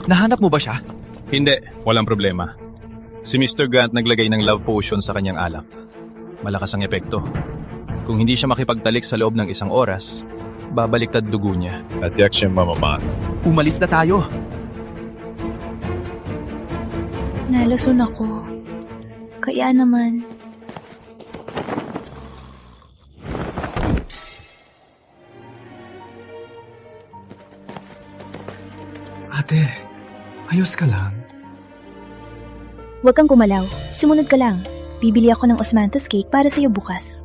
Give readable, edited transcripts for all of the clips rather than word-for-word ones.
Nahanap mo ba siya? Hindi, walang problema. Si Mr. Grant naglagay ng love potion sa kanyang alak. Malakas ang epekto. Kung hindi siya makipagtalik sa loob ng 1 oras, babaliktad dugo niya. Natiyak siyang mamamaan. Umalis na tayo. Nalason ako. Kaya naman. Ate, ayos ka lang. Huwag kang gumalaw. Sumunod ka lang. Bibili ako ng osmanthus cake para sa'yo bukas.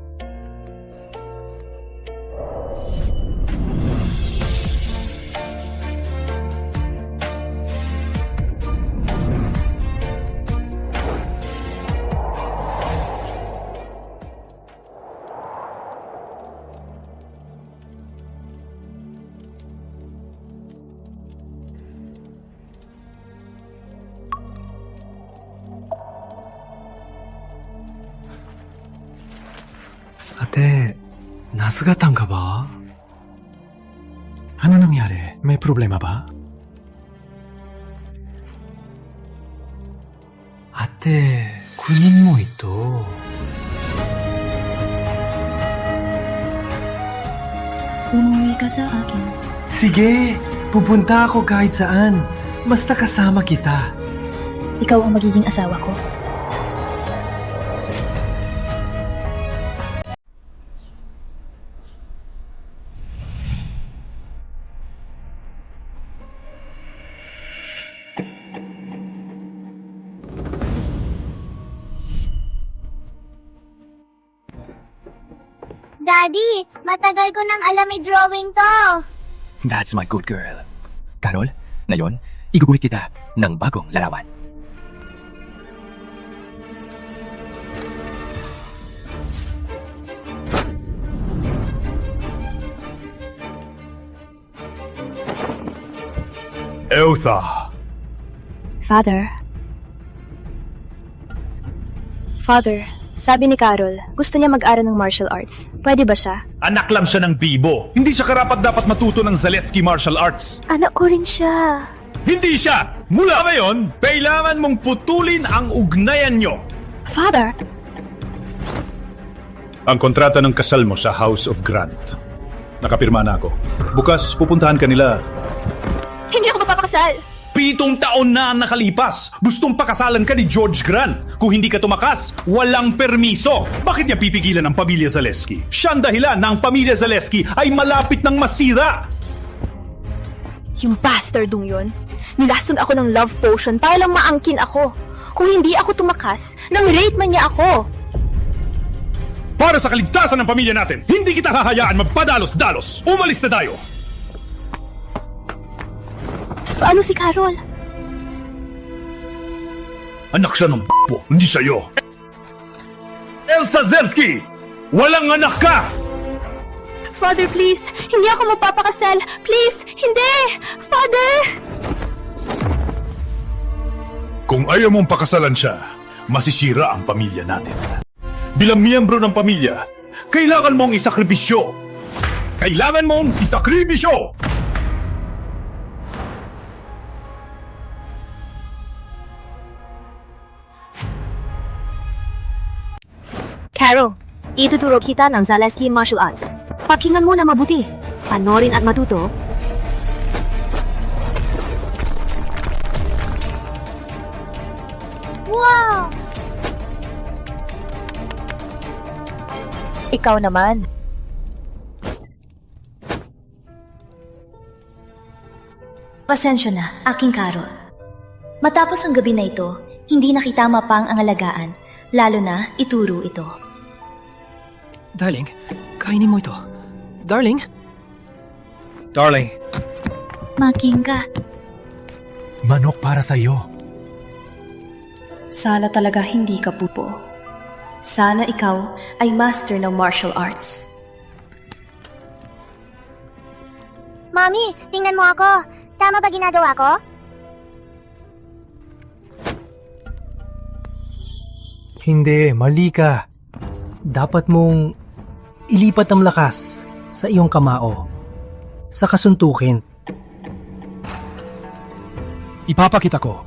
Ate, nasugatan ka ba? Ano nangyari? May problema ba? Ate, kunin mo ito. Umuwi ka sa akin. Sige, pupunta ako kahit saan. Basta kasama kita. Ikaw ang magiging asawa ko. Daddy, matagal ko nang alam may drawing to. That's my good girl. Carol, ngayon, iguguhit kita ng bagong larawan. Elsa! Father, sabi ni Carol, gusto niya mag-aral ng martial arts. Pwede ba siya? Anak lang siya ng bibo. Hindi siya karapat-dapat matuto ng Zaleski martial arts. Anak ko rin siya. Hindi siya! Mula ngayon, kailangan mong putulin ang ugnayan nyo. Father, Ang kontrata ng kasal mo sa House of Grant. Nakapirma na ako. Bukas, pupuntahan ka nila. hindi ako magpapakasal. 7 taon na ang nakalipas. Gustong pakasalan ka ni George Grant. Kung hindi ka tumakas, walang permiso. Bakit niya pipigilan ang pamilya Zaleski? Siya ang dahilan na ang pamilya Zaleski ay malapit ng masira. Yung bastardong yun, nilason ako ng love potion para lang maangkin ako. Kung hindi ako tumakas, nang rape man niya ako. Para sa kaligtasan ng pamilya natin, hindi kita hahayaan magpadalos-dalos. Umalis na tayo. Paano si Carol? Anak siya ng b***o, hindi sa'yo. Elsa Zelsky! Walang anak ka! Father, please, hindi ako magpapakasal. Please, hindi! Father! Kung ayaw mong pakasalan siya, masisira ang pamilya natin. Bilang miyembro ng pamilya, kailangan mong isakripisyo. Kailangan mong isakripisyo! Carol, ituturo kita ng Zaleski martial arts. Pakinggan mo na mabuti. Panorin at matuto. Wow! Ikaw naman. Pasensya na, aking Carol. Matapos ang gabi na ito, hindi na kita mapang ang alagaan, lalo na ituro ito. Darling, kainin mo ito. Darling? Darling, Making ka. Manok para sa iyo. Sana talaga hindi ka pupo. Sana ikaw ay master ng martial arts. Mommy, tingnan mo ako. Tama ba ginagawa ko? Hindi, mali ka. Dapat mong ilipat ang lakas sa iyong kamao. Sa kasuntukin. Ipapakita ko.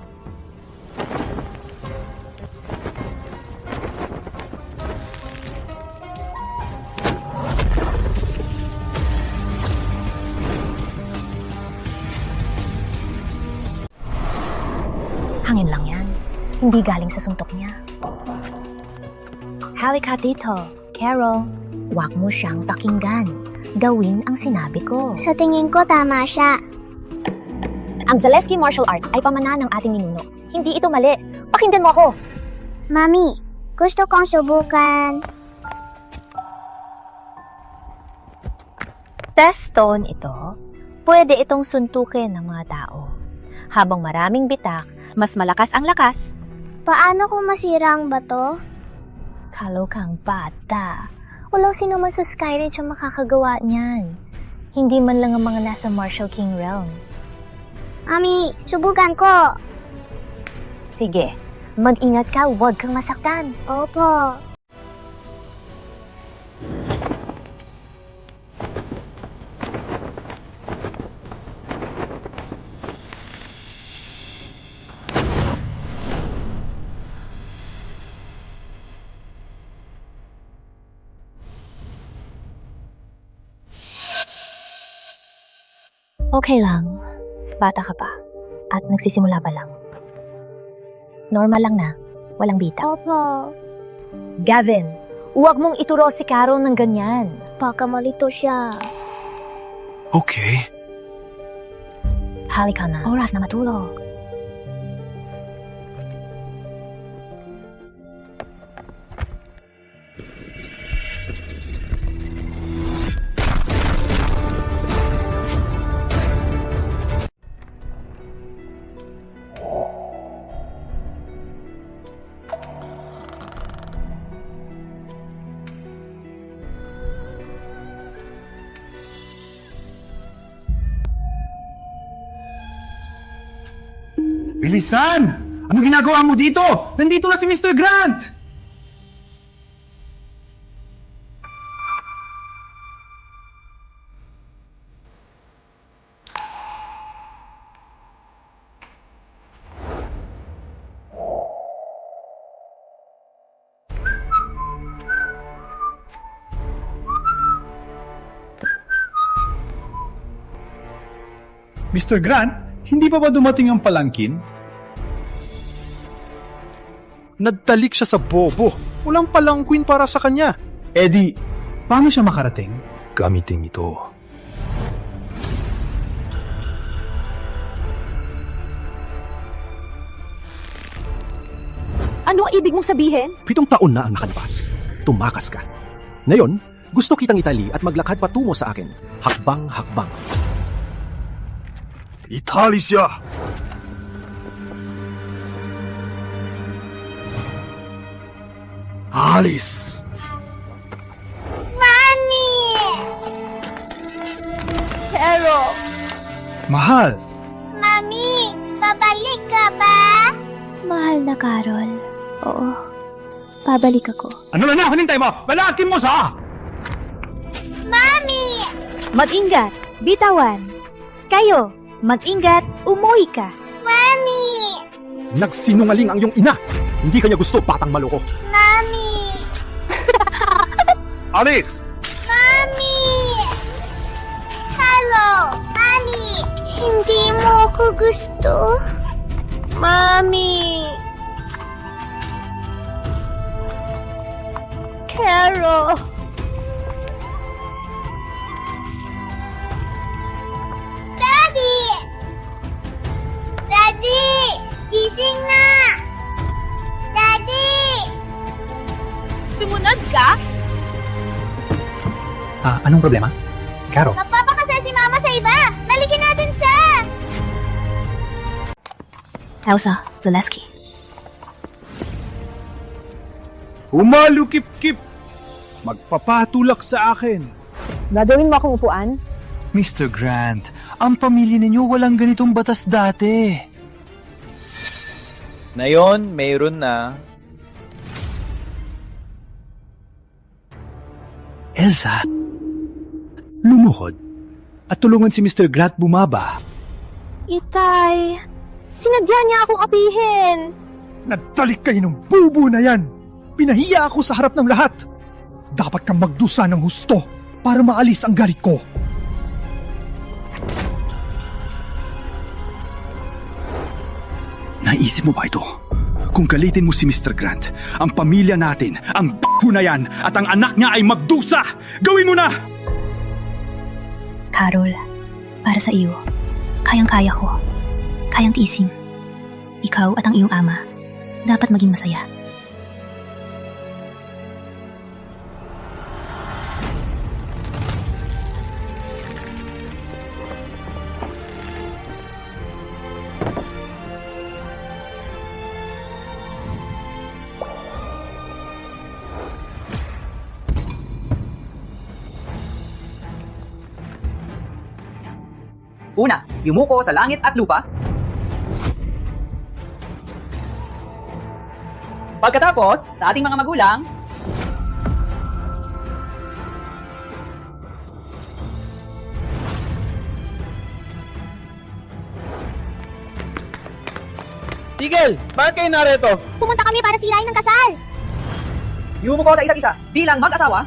Hangin lang yan. Hindi galing sa suntok niya. Halika dito, Carol. Huwag mo siyang pakinggan. Gawin ang sinabi ko. Sa tingin ko, tama siya. Ang Zaleski Martial Arts ay pamana ng ating ninuno. Hindi ito mali. Pakinggan mo ako. Mami, gusto kong subukan. Test stone ito. Pwede itong suntukin ng mga tao. Habang maraming bitak, mas malakas ang lakas. Paano kung masira ang bato? Kalokang bata. Walang sino man sa Skyridge ang makakagawa niyan. Hindi man lang ang mga nasa Martial King Realm. Mami, subukan ko. Sige, mag-ingat ka, huwag kang masaktan. Opo. Okay lang. Bata ka pa. At nagsisimula pa lang. Normal lang na. Walang bita. Opo. Gavin, huwag mong ituro si Carol ng ganyan. Baka malito siya. Okay. Halika na. Oras na matulog. Bilisan! Ano ginagawa mo dito? Nandito na si Mr. Grant! Mr. Grant, hindi pa ba dumating ang palangkin? Nagtalik siya sa bobo. Walang palangkwin para sa kanya. Eddie, paano siya makarating? Gamitin ito. Ano ang ibig mong sabihin? 7 taon na ang nakalipas. Tumakas ka. Ngayon, gusto kitang itali at maglakad patungo sa akin. Hakbang-hakbang. Itali siya! Alis! Mami! Pero, Mahal! Mami, babalik ka ba? Mahal na Carol. Oo. Pabalik ako. Ano na hinintay mo? Balakin mo sa... Mami! Mag-ingat. Bitawan. Kayo, mag-ingat. Umuwi ka. Mami! Nagsinungaling ang iyong ina. Hindi kanya gusto, batang maloko. Mami! Alis! Mami! Hello! Mami! Hindi mo ako gusto? Mami! Carol, Daddy! Daddy! Gising na! Daddy! sumunod ka? Anong problema? Carol? Magpapakasal si Mama sa iba! Balikin natin siya! Elsa, Zaleski. Umalukip-kip! Magpapatulak sa akin! Gagawin mo akong upuan? Mr. Grant, ang pamilya ninyo walang ganitong batas dati. Ngayon, mayroon na. Elsa, lumuhod at tulungan si Mr. Grant bumaba. Itay, Sinadya niya akong apihin. Nagtalik kayo ng bubo na yan! Pinahiya ako sa harap ng lahat! Dapat kang magdusa ng husto para maalis ang galit ko. Naisip mo ba ito? Kung galitin mo si Mr. Grant, ang pamilya natin, ang b***o na yan, at ang anak niya ay magdusa! Gawin mo na! Carol, para sa iyo, kayang-kaya ko. Kayang tiisin. Ikaw at ang iyong ama, dapat maging masaya. Una, yumuko sa langit at lupa. Pagkatapos, sa ating mga magulang, Tigil! Bakit kayo narito? Pumunta kami para sirain ng kasal. yumuko sa isa't isa bilang mag-asawa.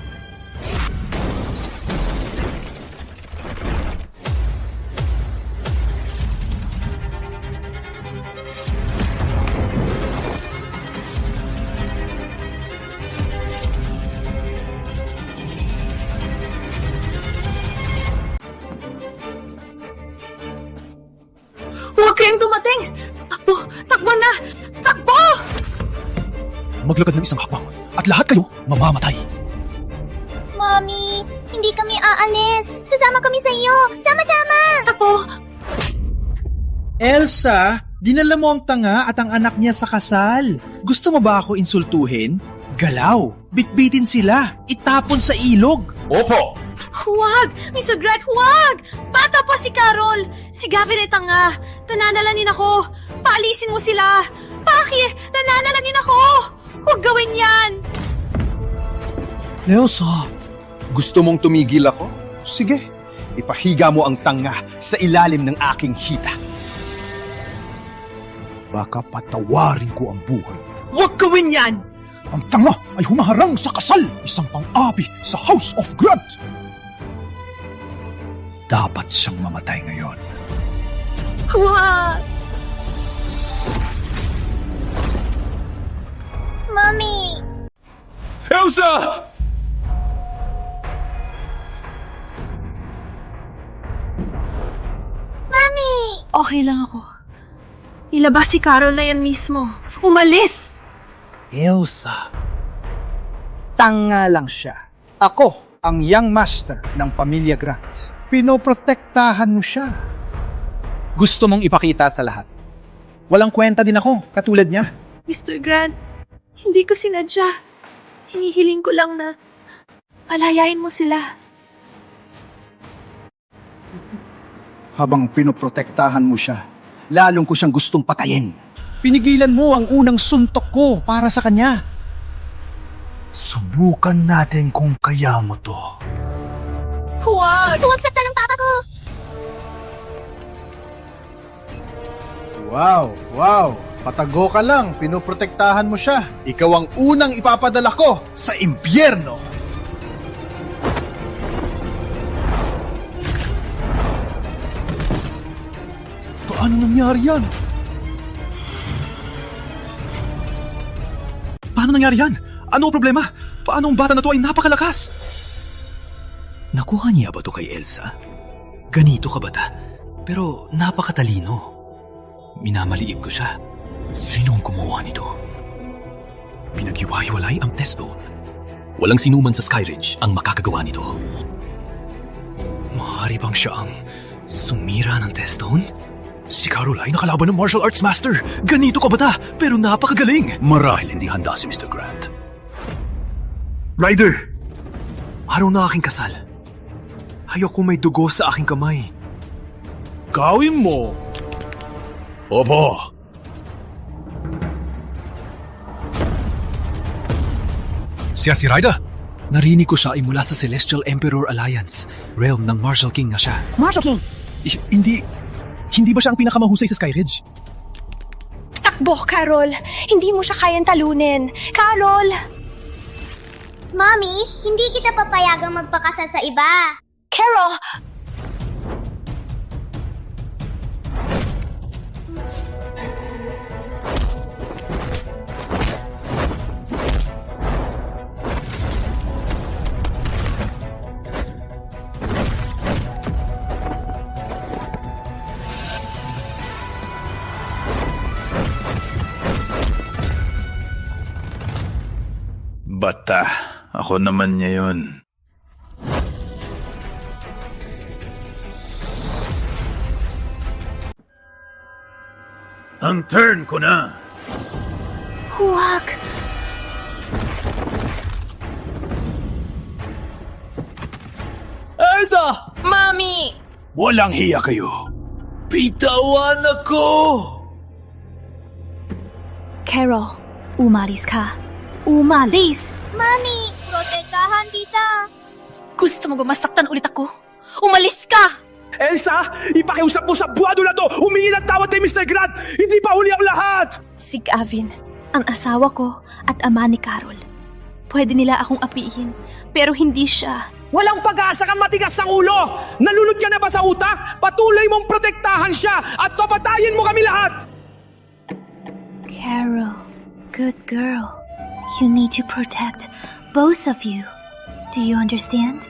Huwag kayong dumating! Takbo! Takbo na! Takbo! Maglakad ng isang hakbang at lahat kayo mamamatay. Mommy, hindi kami aalis. Sasama kami sa iyo. Sama-sama! Takbo! Elsa, dinala mo ang tanga at ang anak niya sa kasal. Gusto mo ba ako insultuhin? Galaw! Bitbitin sila! Itapon sa ilog! Opo! Huwag! Mr. Grant, huwag! Bata pa si Carol! Si Gavin ay tanga! Nananalangin ako! Paalisin mo sila! Paki! Nananalangin ako! Huwag gawin yan! Elsa, gusto mong tumigil ako? Sige, ipahiga mo ang tanga sa ilalim ng aking hita. Baka patawarin ko ang buhay. Huwag gawin yan! Ang tanga ay humaharang sa kasal! Isang pang-api sa House of Grant! Dapat siyang mamatay ngayon. Huwag! Mommy! Elsa! Mommy! Okay lang ako. Ilabas si Carol na yan mismo. Umalis! Elsa. Tanga lang siya. Ako ang young master ng pamilya Grant. Pinoprotektahan mo siya. Gusto mong ipakita sa lahat. Walang kwenta din ako, katulad niya. Mr. Grant, hindi ko sinadya. Hinihiling ko lang na palayain mo sila. Habang pinoprotektahan mo siya, lalong ko siyang gustong patayin. Pinigilan mo ang unang suntok ko para sa kanya. Subukan natin kung kaya mo to. Huwag! Huwag saktan ng papa ko! Wow! Patago ka lang, pinoprotektahan mo siya. Ikaw ang unang ipapadala ko sa impyerno. Paano nangyari yan? Paano nangyari yan? Ano ang problema? Paano ang bata na to ay napakalakas? Nakuha niya ba to kay Elsa? Ganito ka bata, pero napakatalino. Minamaliit ko siya. Sinong gumawa nito? Pinaghiwa-hiwalay ang test stone. Walang sinuman sa Skyridge ang makakagawa nito. Maaari bang siya ang sumira ng test stone? Si Carol ay nakalaban ng martial arts master. Ganito ka bata, pero napakagaling. Marahil hindi handa si Mr. Grant. Ryder! Araw na aking kasal. Ayoko may dugo sa aking kamay. Gawin mo! Opo! Siya si Ryder? Narinig ko siya ay mula sa Celestial Emperor Alliance. Realm ng Martial King nga siya. Martial King! Hindi ba siya ang pinakamahusay sa Skyridge? Carol, hindi mo siya kayang talunin. Carol! Mommy, hindi kita papayagang magpakasal sa iba. Carol! Bata, ako naman niya yun. Ang turn ko na. Huwag. Elsa! Mami! Walang hiya kayo. Bitawan ako! Carol, umalis ka. Umalis! Mami, protektahan kita. Gusto mo gumasaktan ulit ako? Umalis ka! Elsa, ipakiusap mo sa buwado na to! Humingi ng tawad kay Mr. Grant! Hindi pa huli ang lahat! Si Gavin, ang asawa ko at ama ni Carol. Pwede nila akong apihin, pero hindi siya. Walang pag-asa kang matigas ang ulo! Nalulod ka na ba sa utak? Patuloy mong protektahan siya at papatayin mo kami lahat! Carol, good girl. You need to protect both of you. Do you understand?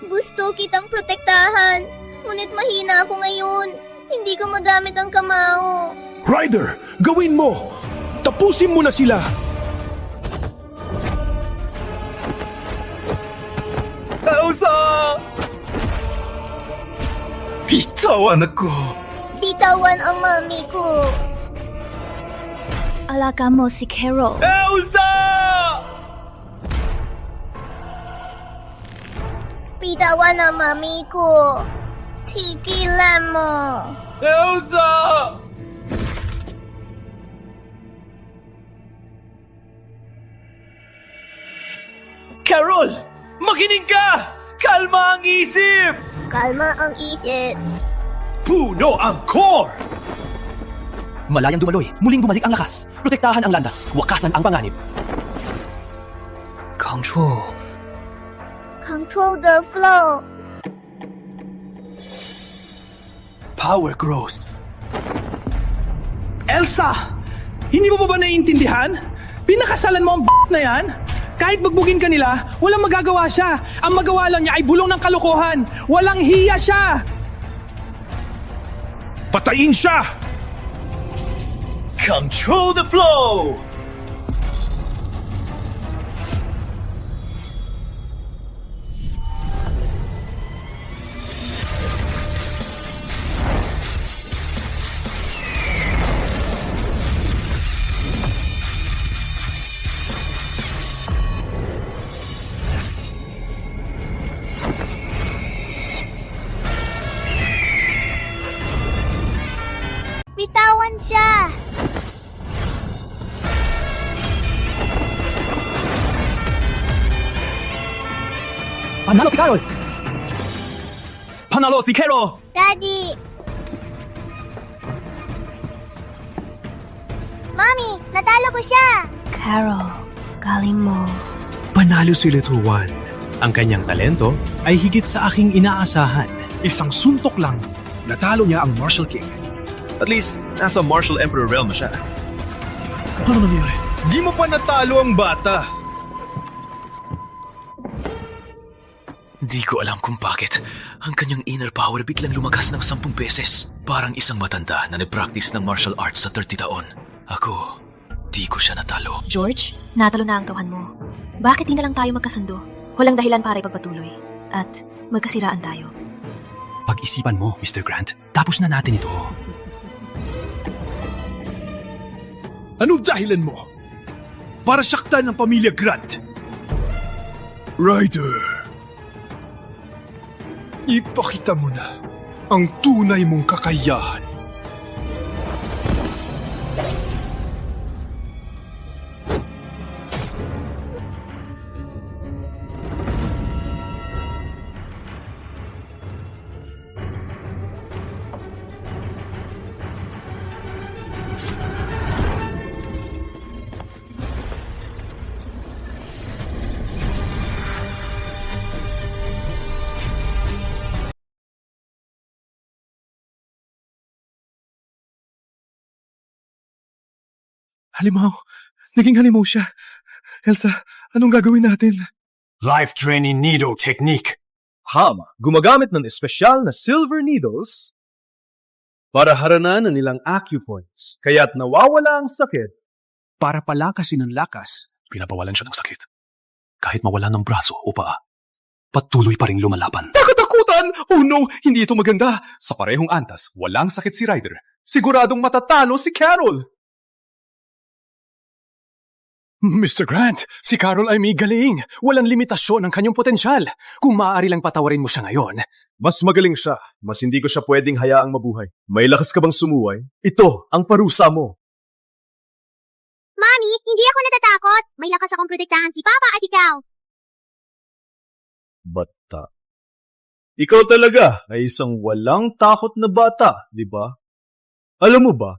Gusto kitang protektahan. Ngunit mahina ako ngayon. Hindi ko magamit ang kamao. Ryder, gawin mo! Tapusin mo na sila! Elsa! Bitawan ako! Bitawan ang mami ko. Alaga mo si Carol. Elsa! Bitawan ang mami ko. Tigilan mo. Elsa! Carol! Makinig ka! Kalma ang isip! Kalma ang isip. Puno ang core! Malayang dumaloy, muling bumalik ang lakas. Protektahan ang landas, wakasan ang panganib. Control. Control the flow. Power grows. Elsa! Hindi mo pa ba naiintindihan? Pinakasalan mo ang na yan? Kahit bagbugin ka nila, walang magagawa siya. Ang magawa lang niya ay bulong ng kalokohan. Walang hiya siya! Patayin siya! Control the flow! Bitawan siya. Panalo si Carol! Panalo si Carol! Daddy. Mami, natalo ko siya. Carol, galing mo. Panalo si Little One. Ang kanyang talento ay higit sa aking inaasahan. Isang suntok lang, natalo niya ang Martial King. At least, nasa Martial Emperor realm na siya. Ano nangyari? Di mo pa natalo ang bata. Di ko alam kung bakit. Ang kanyang inner power biglang lumakas ng 10 beses. Parang isang matanda na nag-practice ng martial arts sa 30 taon. Ako, di ko siya natalo. George, natalo na ang tauhan mo. Bakit di na lang tayo magkasundo? Walang dahilan para ipagpatuloy. At magkasiraan tayo. Pag-isipan mo, Mr. Grant. Tapos na natin ito. Anong dahilan mo? Para saktan ng pamilya Grant? Ryder, ipakita mo na ang tunay mong kakayahan. Halimaw. Naging halimaw siya. Elsa, anong gagawin natin? Life training needle technique. Hama, gumagamit ng espesyal na silver needles para haranan ang nilang acupoints, kaya't nawawala ang sakit. Para palakasin ang lakas, pinapawalan siya ng sakit. Kahit mawala ng braso o paa, patuloy pa rin lumalaban. Nakatakutan! Oh no, hindi ito maganda. Sa parehong antas, walang sakit si Ryder. Siguradong matatalo si Carol. Mr. Grant, si Carol ay may galing. Walang limitasyon ang kanyang potensyal. Kung maaari lang patawarin mo siya ngayon. Mas magaling siya. Mas hindi ko siya pwedeng hayaang mabuhay. May lakas ka bang sumuway? Ito ang parusa mo. Mami, hindi ako natatakot. May lakas akong protektahan si Papa at ikaw. Bata. Ikaw talaga ay isang walang takot na bata, di ba? Alam mo ba,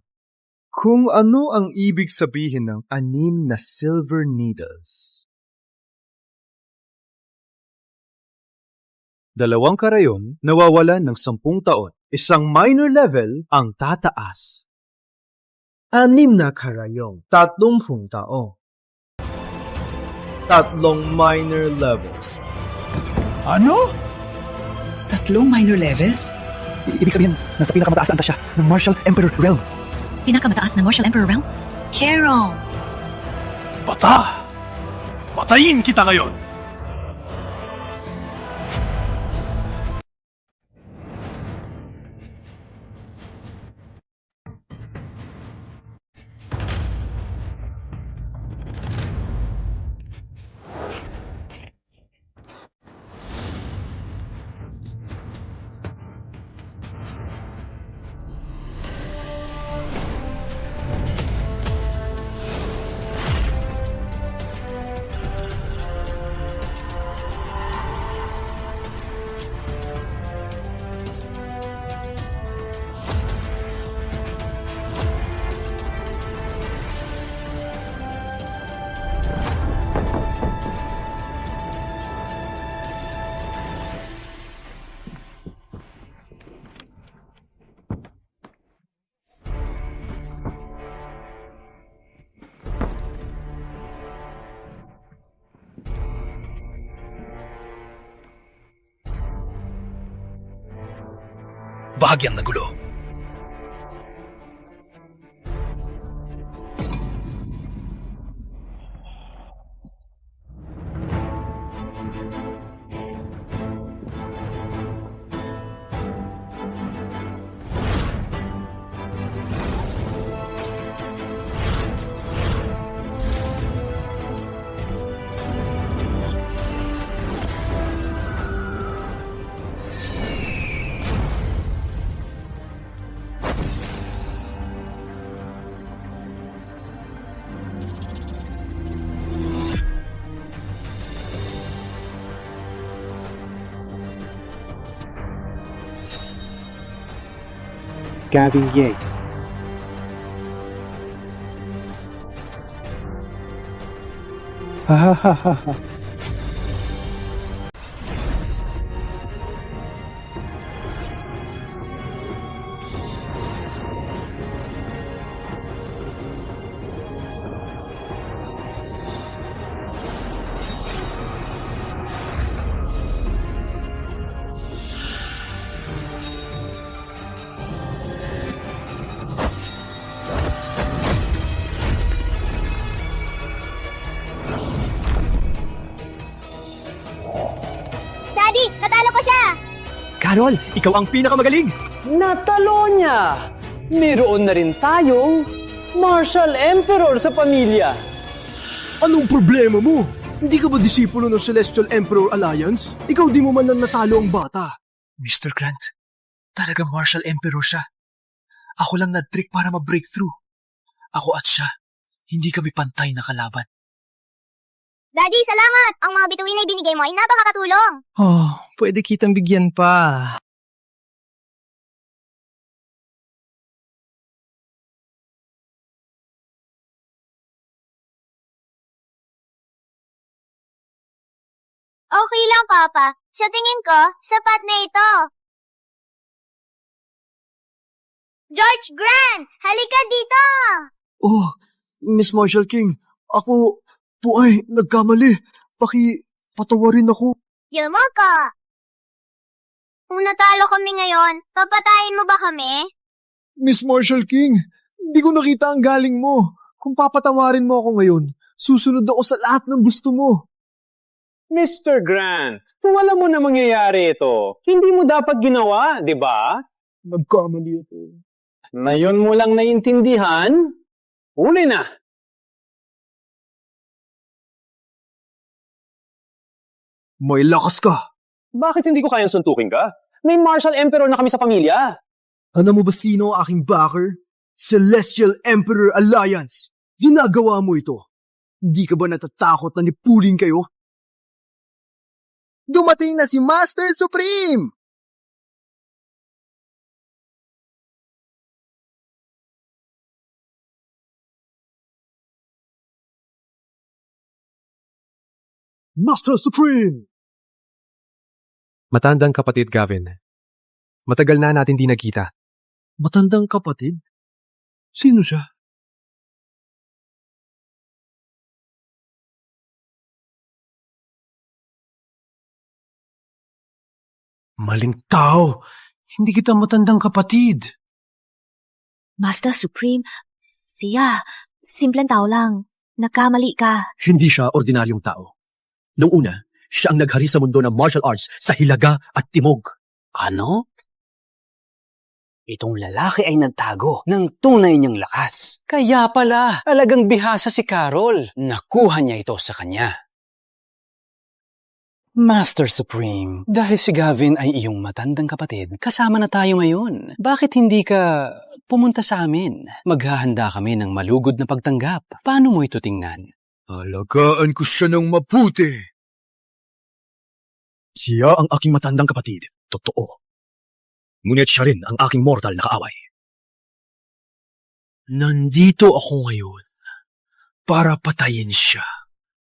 kung ano ang ibig sabihin ng 6 na silver needles? 2 karayom nawawalan ng 10 taon. Isang minor level ang tataas. 6 na karayom, 30 taon. 3 minor levels. Ano? 3 minor levels? Ibig sabihin, nasa pinakamataas na antas siya ng Martial Emperor Realm. Pinakamataas na Martial Emperor Realm? Carol! Bata! Patayin kita ngayon! Bahagyang nagulo. Gavin Yates. Ha ha ha ha ha. Daddy, natalo ko siya! Carol, ikaw ang pinakamagaling! Natalo niya! Meron na rin tayong Martial Emperor sa pamilya. Anong problema mo? Hindi ka ba disipulo ng Celestial Emperor Alliance? Ikaw di mo man nang natalo ang bata. Mr. Grant, talagang Martial Emperor siya. Ako lang nag-trick para ma-breakthrough. Ako at siya, hindi kami pantay na kalaban. Daddy, salamat! Ang mga bituin na ibinigay mo ay napakakatulong. Oh, pwede kitang bigyan pa. Okay lang, Papa. Sa tingin ko, sapat na ito. George Grant, halika dito! Oh, Miss Marshall King, ako po ay nagkamali. Patawarin ako. Yamaka! Kung natalo kami ngayon, papatayin mo ba kami? Miss Marshall King, hindi ko nakita ang galing mo. Kung papatawarin mo ako ngayon, susunod ako sa lahat ng gusto mo. Mr. Grant, kung alam mo na mangyayari ito, hindi mo dapat ginawa, di ba? Nagkamali ako. Ngayon mo lang naiintindihan, huli na. May lakas ka. Bakit hindi ko kayang suntukin ka? May Martial Emperor na kami sa pamilya. Alam mo ba sino ang aking backer? Celestial Emperor Alliance. Ginagawa mo ito. Hindi ka ba natatakot na nipulin kayo? Dumating na si Master Supreme! Master Supreme! Matandang kapatid, Gavin. Matagal na natin di nagkita. Matandang kapatid? Sino siya? Maling tao. Hindi kita matandang kapatid. Master Supreme, siya, simpleng tao lang. Nagkamali ka. Hindi siya ordinaryong tao. Noong una, siya ang naghari sa mundo ng martial arts sa Hilaga at Timog. Ano? Itong lalaki ay nagtago ng tunay niyang lakas. Kaya pala, alagang bihasa si Carol. Nakuha niya ito sa kanya. Master Supreme, dahil si Gavin ay iyong matandang kapatid, kasama na tayo ngayon. Bakit hindi ka pumunta sa amin? Maghahanda kami ng malugod na pagtanggap. Paano mo ito tingnan? Alagaan ko siya ng mabuti. Siya ang aking matandang kapatid. Totoo. Ngunit siya rin ang aking mortal na kaaway. Nandito ako ngayon para patayin siya.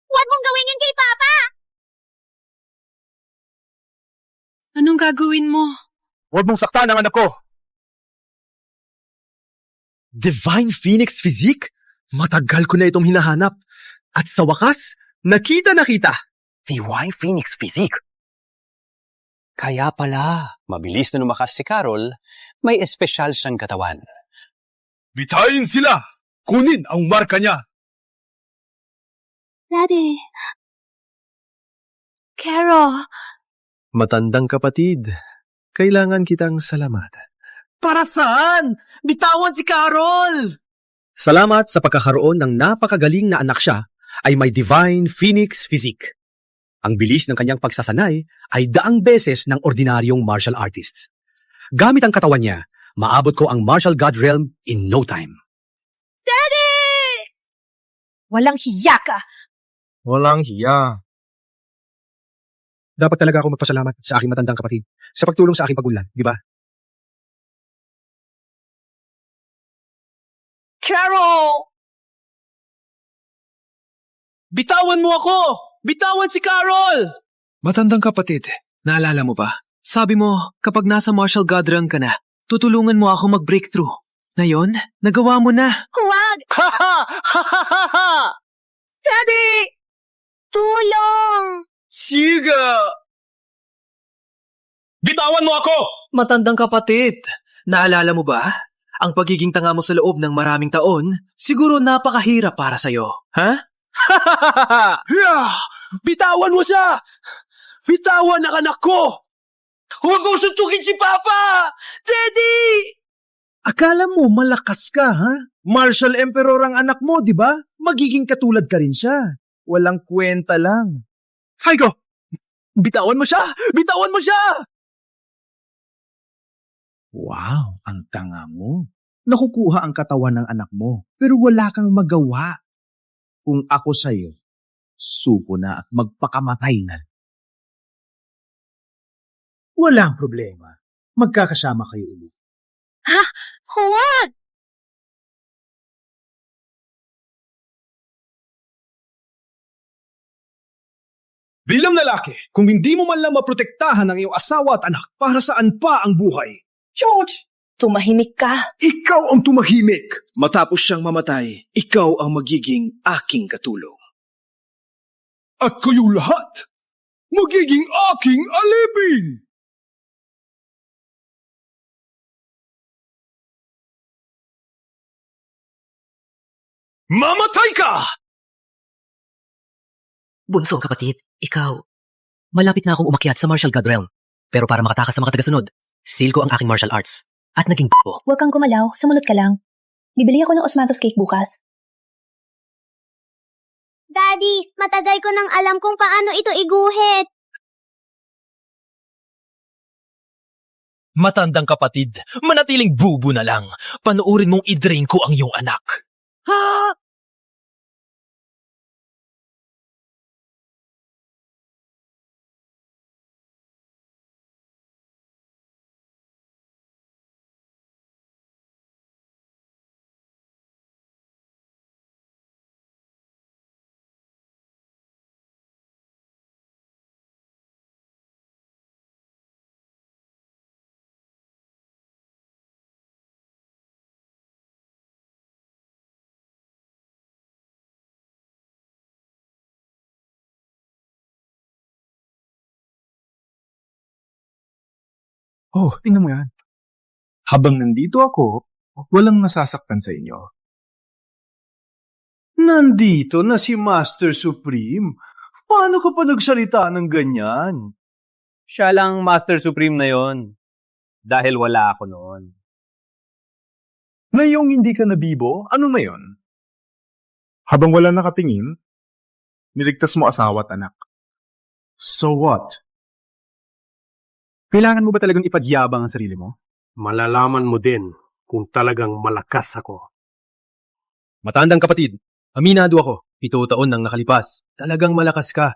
Huwag mong gawin yun kay Papa! Anong gagawin mo? Huwag mong saktan ang anak ko! Divine Phoenix Physique? Matagal ko na itong hinahanap. At sa wakas, nakita. Divine Phoenix Physique? Kaya pala, mabilis na lumakas si Carol, may espesyal siyang katawan. Bitayin sila! Kunin ang marka niya! Daddy. Carol. Matandang kapatid, kailangan kitang salamatan. Para saan? Bitawan si Carol! Salamat sa pagkakaroon ng napakagaling na anak siya ay may Divine Phoenix Physique. Ang bilis ng kanyang pagsasanay ay daang beses ng ordinaryong martial artist. Gamit ang katawan niya, maabot ko ang martial god realm in no time. Daddy! Walang hiya ka! Walang hiya. Dapat talaga ako magpasalamat sa aking matandang kapatid sa pagtulong sa aking pagunlad, di ba? Carol! Bitawan mo ako! Bitawan si Carol! Matandang kapatid, naalala mo ba? Sabi mo, kapag nasa martial god realm ka na, tutulungan mo ako mag-breakthrough. Ngayon, nagawa mo na. Huwag! Daddy! Tulong! Siga! Bitawan mo ako! Matandang kapatid, naalala mo ba? Ang pagiging tanga mo sa loob ng maraming taon, siguro napakahirap para sa'yo. Ha? Bitawan mo siya! Bitawan ang anak ko! Huwag kong suntukin si Papa! Daddy! Akala mo malakas ka, ha? Martial Emperor ang anak mo, di ba? Magiging katulad ka rin siya. Walang kwenta lang. Saigo! Bitawan mo siya! Bitawan mo siya! Wow, ang tanga mo. Nakukuha ang katawan ng anak mo, pero wala kang magawa. Kung ako sa'yo, suko na at magpakamatay na. Walang problema. Magkakasama kayo ulit. Ha? Huwag! Bilang lalaki, kung hindi mo man lang maprotektahan ang iyong asawa at anak, para saan pa ang buhay? George! tumahimik ka. Ikaw ang tumahimik! Matapos siyang mamatay, ikaw ang magiging aking katulong. At kayo lahat, magiging aking alipin! Mamatay ka! Bunso, kapatid, ikaw. Malapit na akong umakyat sa martial god realm. Pero para makatakas sa mga tagasunod, seal ko ang aking martial arts. At naging po. Huwag kang kumalaw, sumunod ka lang. Bibili ako ng osmanthus cake bukas. Daddy, matagal ko nang alam kung paano ito iguhit. Matandang kapatid, manatiling bubo na lang. Panoorin mong i-drain ko ang iyong anak. Ha? Oh, tingnan mo yan. Habang nandito ako, walang nasasaktan sa inyo. Nandito na si Master Supreme. Paano ka pa nagsalita ng ganyan? Siya lang Master Supreme na yon. Dahil wala ako noon. Ngayong hindi ka nabibo, ano na yon? Habang wala nakatingin, niligtas mo asawa at anak. So what? Kailangan mo ba talagang ipagyabang ang sarili mo? Malalaman mo din kung talagang malakas ako. Matandang kapatid, aminado ako. 7 taon nang nakalipas. Talagang malakas ka.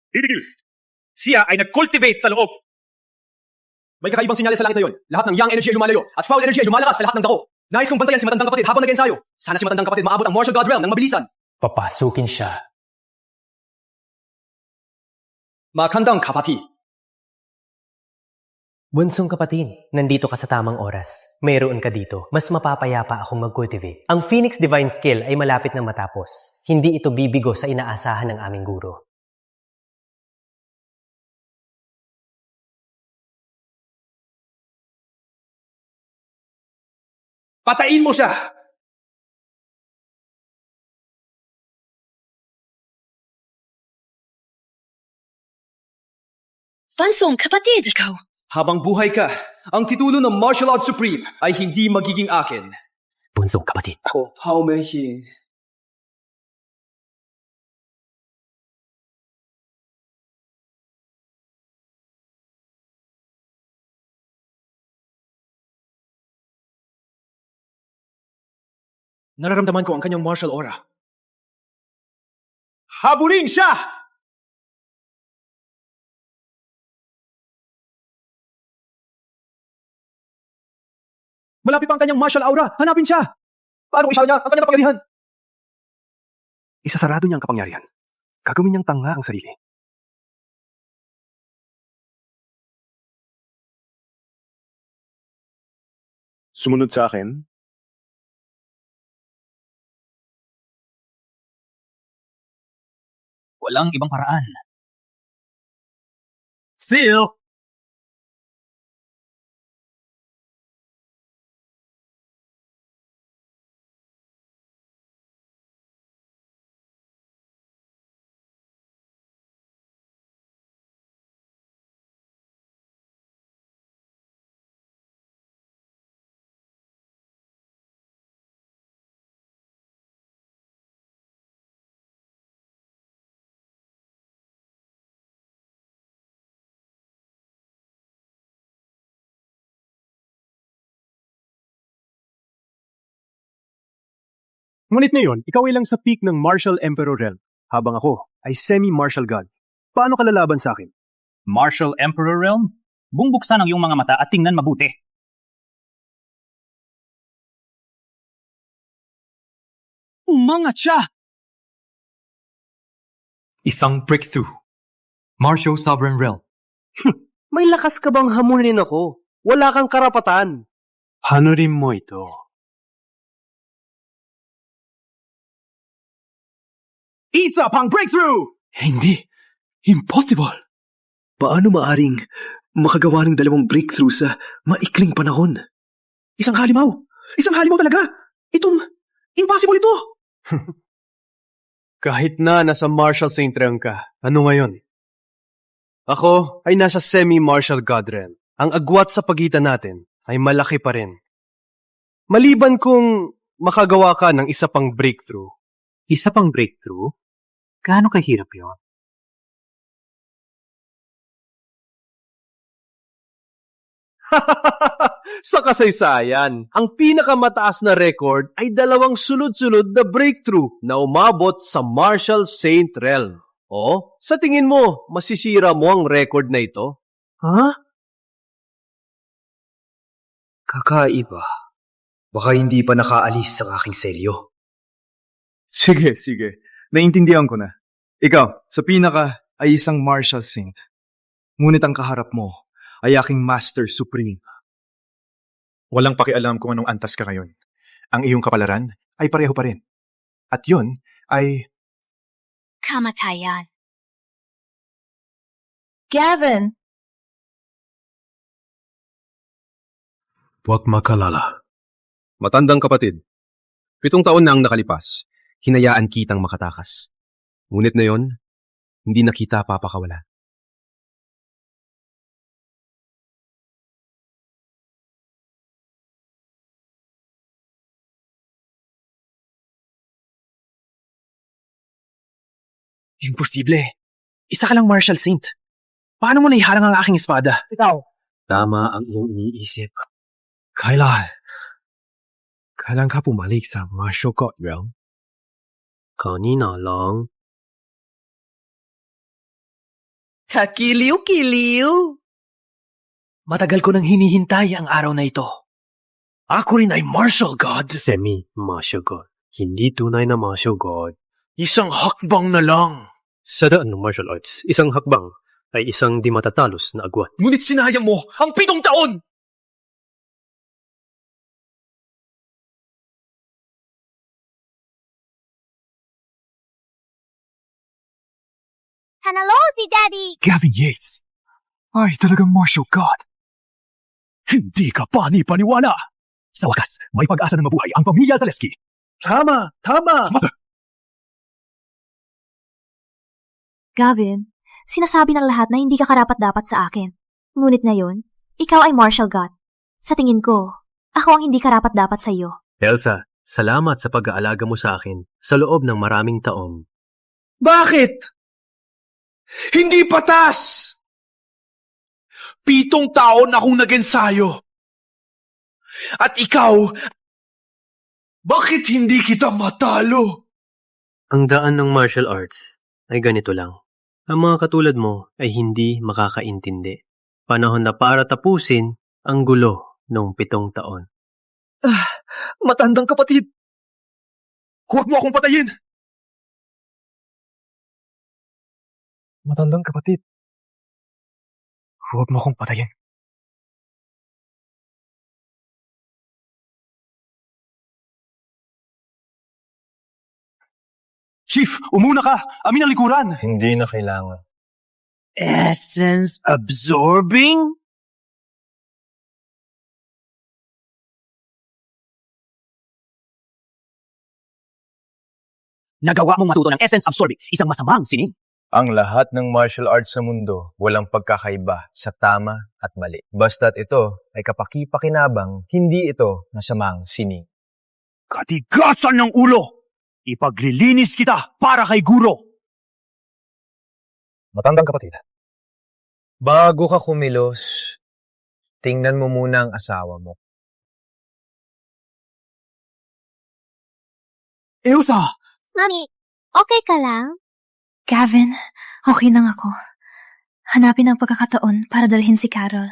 Titigil! Siya ay nag-cultivate sa loob! May kakaibang sinyales sa langit na yon. Lahat ng yang energy ay lumalayo at foul energy ay lumalakas sa lahat ng dako. Nais kong bantayan si matandang kapatid habang nag-ensayo. Sana si matandang kapatid maabot ang martial god realm ng mabilisan. Papasukin siya. Magandang kapatid. Bunsong kapatid, nandito ka sa tamang oras. Mayroon ka dito. Mas mapapayapa akong mag-cultivate. Ang Phoenix Divine Skill ay malapit na matapos. Hindi ito bibigo sa inaasahan ng aming guro. Patayin mo siya! Bunsong kapatid, ikaw. Habang buhay ka, ang titulo ng Martial Arts Supreme ay hindi magiging akin. Bunsong kapatid. Ako, how may he? Nararamdaman ko ang kanyang martial aura. Habulin siya! Malapit pa ang kanyang martial aura. Hanapin siya! Paano isaw niya ang kanyang kapangyarihan? Isasarado niya ang kapangyarihan. Gagawin niyang tanga ang sarili. Sumunod sa akin? Walang ibang paraan. Seal! Ngunit ngayon, ikaw ay lang sa peak ng Martial Emperor Realm, habang ako ay semi-martial god. Paano ka lalaban sa akin? Martial Emperor Realm? Buksan ang iyong mga mata at tingnan mabuti. Umangat siya! Isang breakthrough. Martial Sovereign Realm. May lakas ka bang hamunin ako? Wala kang karapatan. Hanurin mo ito. Isa pang breakthrough! Hindi. Impossible. Paano maaring makagawa ng 2 breakthrough sa maikling panahon? Isang halimaw! Isang halimaw talaga! Itong impossible ito! Kahit na nasa Martial Saint Realm ka, ano ngayon? Ako ay nasa semi-Martial God Realm. Ang agwat sa pagitan natin ay malaki pa rin. Maliban kung makagawa ka ng isa pang breakthrough. Isa pang breakthrough? Gaano kahirap yun? Sa kasaysayan, ang pinakamataas na record ay 2 sunod-sunod na breakthrough na umabot sa Martial Saint Realm. O, sa tingin mo, masisira mo ang record na ito? Ha? Kakaiba. Baka hindi pa nakaalis ang aking selyo. Sige. Naintindihan ko na. Ikaw, sa pinaka ay isang Martial Saint. Ngunit ang kaharap mo ay aking Master Supreme. Walang pakialam kung anong antas ka ngayon. Ang iyong kapalaran ay pareho pa rin. At yun ay... Kamatayan. Gavin! Huwag makalala. Matandang kapatid, 7 taon na ang nakalipas, hinayaan kitang makatakas. Ngunit na yon, hindi na kita papakawala. Imposible. Isa ka lang Martial Saint. Paano mo naiharang ang aking espada? Ikaw. Tama ang iyong iniisip. Kailan ka pumalik sa Martial God Realm? Kanina lang. Kakiliw-kiliw! Matagal ko nang hinihintay ang araw na ito. Ako rin ay Martial God. Semi-Martial God. Hindi tunay na Martial God. Isang hakbang na lang. Sa daan ng martial arts, isang hakbang ay isang di matatalos na agwat. Ngunit sinayang mo ang 7 taon! Hello, si Daddy! Gavin Yates ay talagang Martial God. Hindi ka pani-paniwala. Sa wakas, may pag-asa na mabuhay ang pamilya Zaleski. Tama! Gavin, sinasabi ng lahat na hindi ka karapat-dapat sa akin. Ngunit ngayon, ikaw ay Martial God. Sa tingin ko, ako ang hindi karapat-dapat sa iyo. Elsa, salamat sa pag-aalaga mo sa akin sa loob ng maraming taon. Bakit? Hindi patas! 7 taon akong nag-ensayo. At ikaw, bakit hindi kita matalo? Ang daan ng martial arts ay ganito lang. Ang mga katulad mo ay hindi makakaintindi. Panahon na para tapusin ang gulo ng 7 taon. Matandang kapatid. Huwag mo akong patayin! Matandang kapatid. Huwag mo akong patayin. Chief, umuna ka! Amin ang likuran! Hindi na kailangan. Essence absorbing? Nagawa mong matuto ng essence absorbing, isang masamang sining. Ang lahat ng martial arts sa mundo walang pagkakaiba sa tama at mali. Basta't ito ay kapaki-pakinabang, hindi ito masamang sining. Katigasan ng ulo! Ipaglilinis kita para kay Guro! Matandang kapatid, bago ka kumilos, tingnan mo muna ang asawa mo. Elsa! Mami, okay ka lang? Gavin, okay lang ako. Hanapin ang pagkakataon para dalhin si Carol.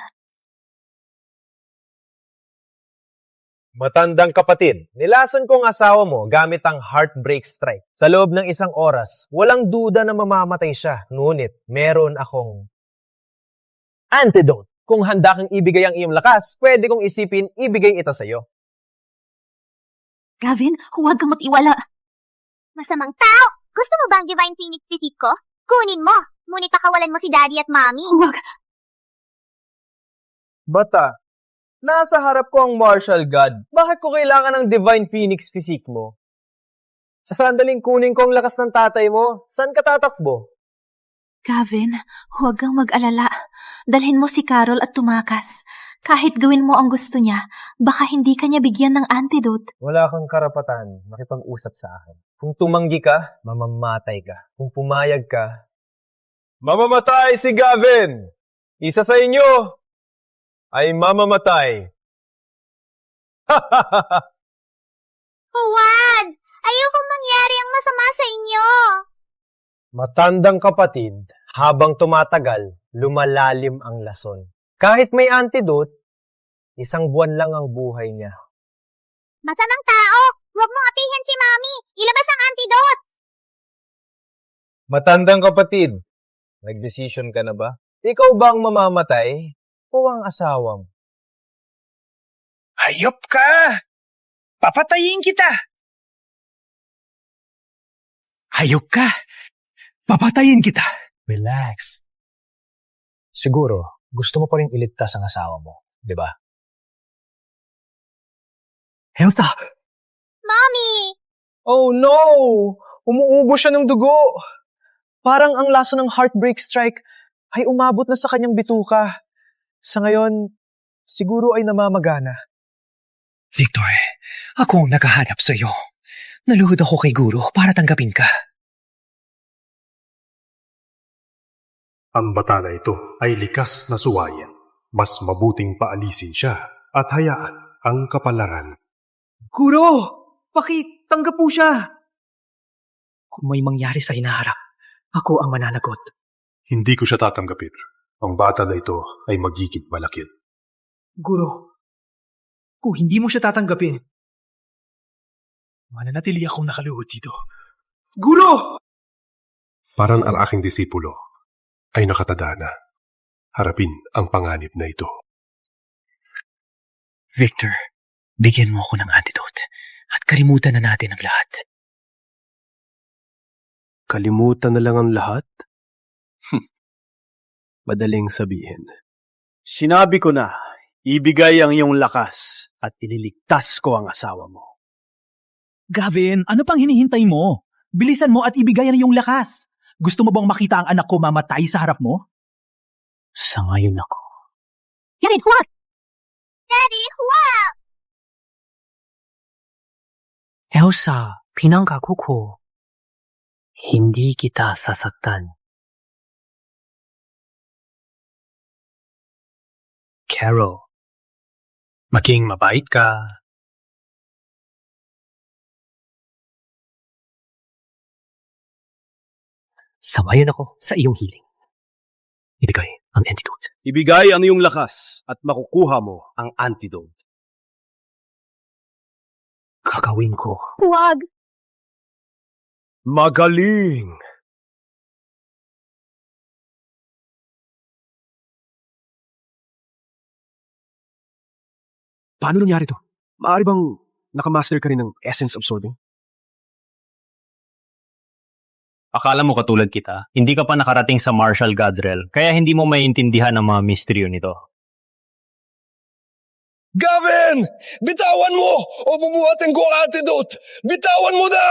Matandang kapatid, nilason ko ang asawa mo gamit ang heartbreak strike. Sa loob ng 1 oras, walang duda na mamamatay siya. Ngunit, meron akong antidote. Kung handa kang ibigay ang iyong lakas, pwede kong isipin ibigay ito sa iyo. Gavin, huwag kang mag-iwala. Masamang tao! Gusto mo ba ang Divine Phoenix Physique ko? Kunin mo! Ngunit pakawalan mo si Daddy at Mommy. Huwag! Bata, nasa harap ko ang martial god. Bakit ko kailangan ng Divine Phoenix Physique mo? Sa sandaling kunin ko ang lakas ng tatay mo, saan ka tatakbo? Gavin, huwag kang mag-alala. Dalhin mo si Carol at tumakas. Kahit gawin mo ang gusto niya, baka hindi ka niya bigyan ng antidote. Wala kang karapatan makipag-usap sa akin. Kung tumanggi ka, mamamatay ka. Kung pumayag ka, mamamatay si Gavin! Isa sa inyo ay mamamatay. Huwag! Ayokong mangyari ang masama sa inyo. Matandang kapatid, habang tumatagal, lumalalim ang lason. Kahit may antidote, 1 buwan lang ang buhay niya. Masamang tao! Huwag mong apihin si Mommy! Ilabas ang antidote! Matandang kapatid, nagdesisyon ka na ba? Ikaw ba ang mamamatay o ang asawa mo? Hayop ka! Papatayin kita! Hayop ka! Papatayin kita! Relax. Siguro, gusto mo pa rin iligtas ang asawa mo, di ba? Elsa! Mommy! Oh no! Umuubo siya ng dugo. Parang ang laso ng heartbreak strike ay umabot na sa kanyang bituka. Sa ngayon, siguro ay namamagana. Victor, ako ang nakahanap sa iyo. Naluhod ako kay Guro para tanggapin ka. Ang bata na ito ay likas na suwayin. Mas mabuting paalisin siya at hayaan ang kapalaran. Guro! Pakitanggap po siya! Kung may mangyari sa hinaharap, ako ang mananagot. Hindi ko siya tatanggapin. Ang bata na ito ay magiging malakit. Guro, kung hindi mo siya tatanggapin, mananatili akong nakaluhod dito. Guro! Parang ang aking disipulo ay nakatada na. Harapin ang panganib na ito. Victor, bigyan mo ako ng antidote at kalimutan na natin ang lahat. Kalimutan na lang ang lahat? Madaling sabihin. Sinabi ko na, ibigay ang iyong lakas at ililigtas ko ang asawa mo. Gavin, ano pang hinihintay mo? Bilisan mo at ibigay ang iyong lakas. Gusto mo bang makita ang anak ko mamatay sa harap mo? Sa ngayon ako. Gavin, huwag! Daddy, huwag! Elsa, pinangako ko. Hindi kita sasaktan. Carol, maging mabait ka. Sabayan ako sa iyong hiling. Ibigay ang antidote. Ibigay ang iyong lakas at makukuha mo ang antidote. Gagawin ko. Huwag! Magaling! Paano nangyari to? Maaari bang nakamaster ka rin ng essence absorbing? Akala mo katulad kita, hindi ka pa nakarating sa Martial God Realm, kaya hindi mo maiintindihan ang mga misteryo nito. Gavin! Bitawan mo! O bubuhatin ko ang antidote! Bitawan mo na!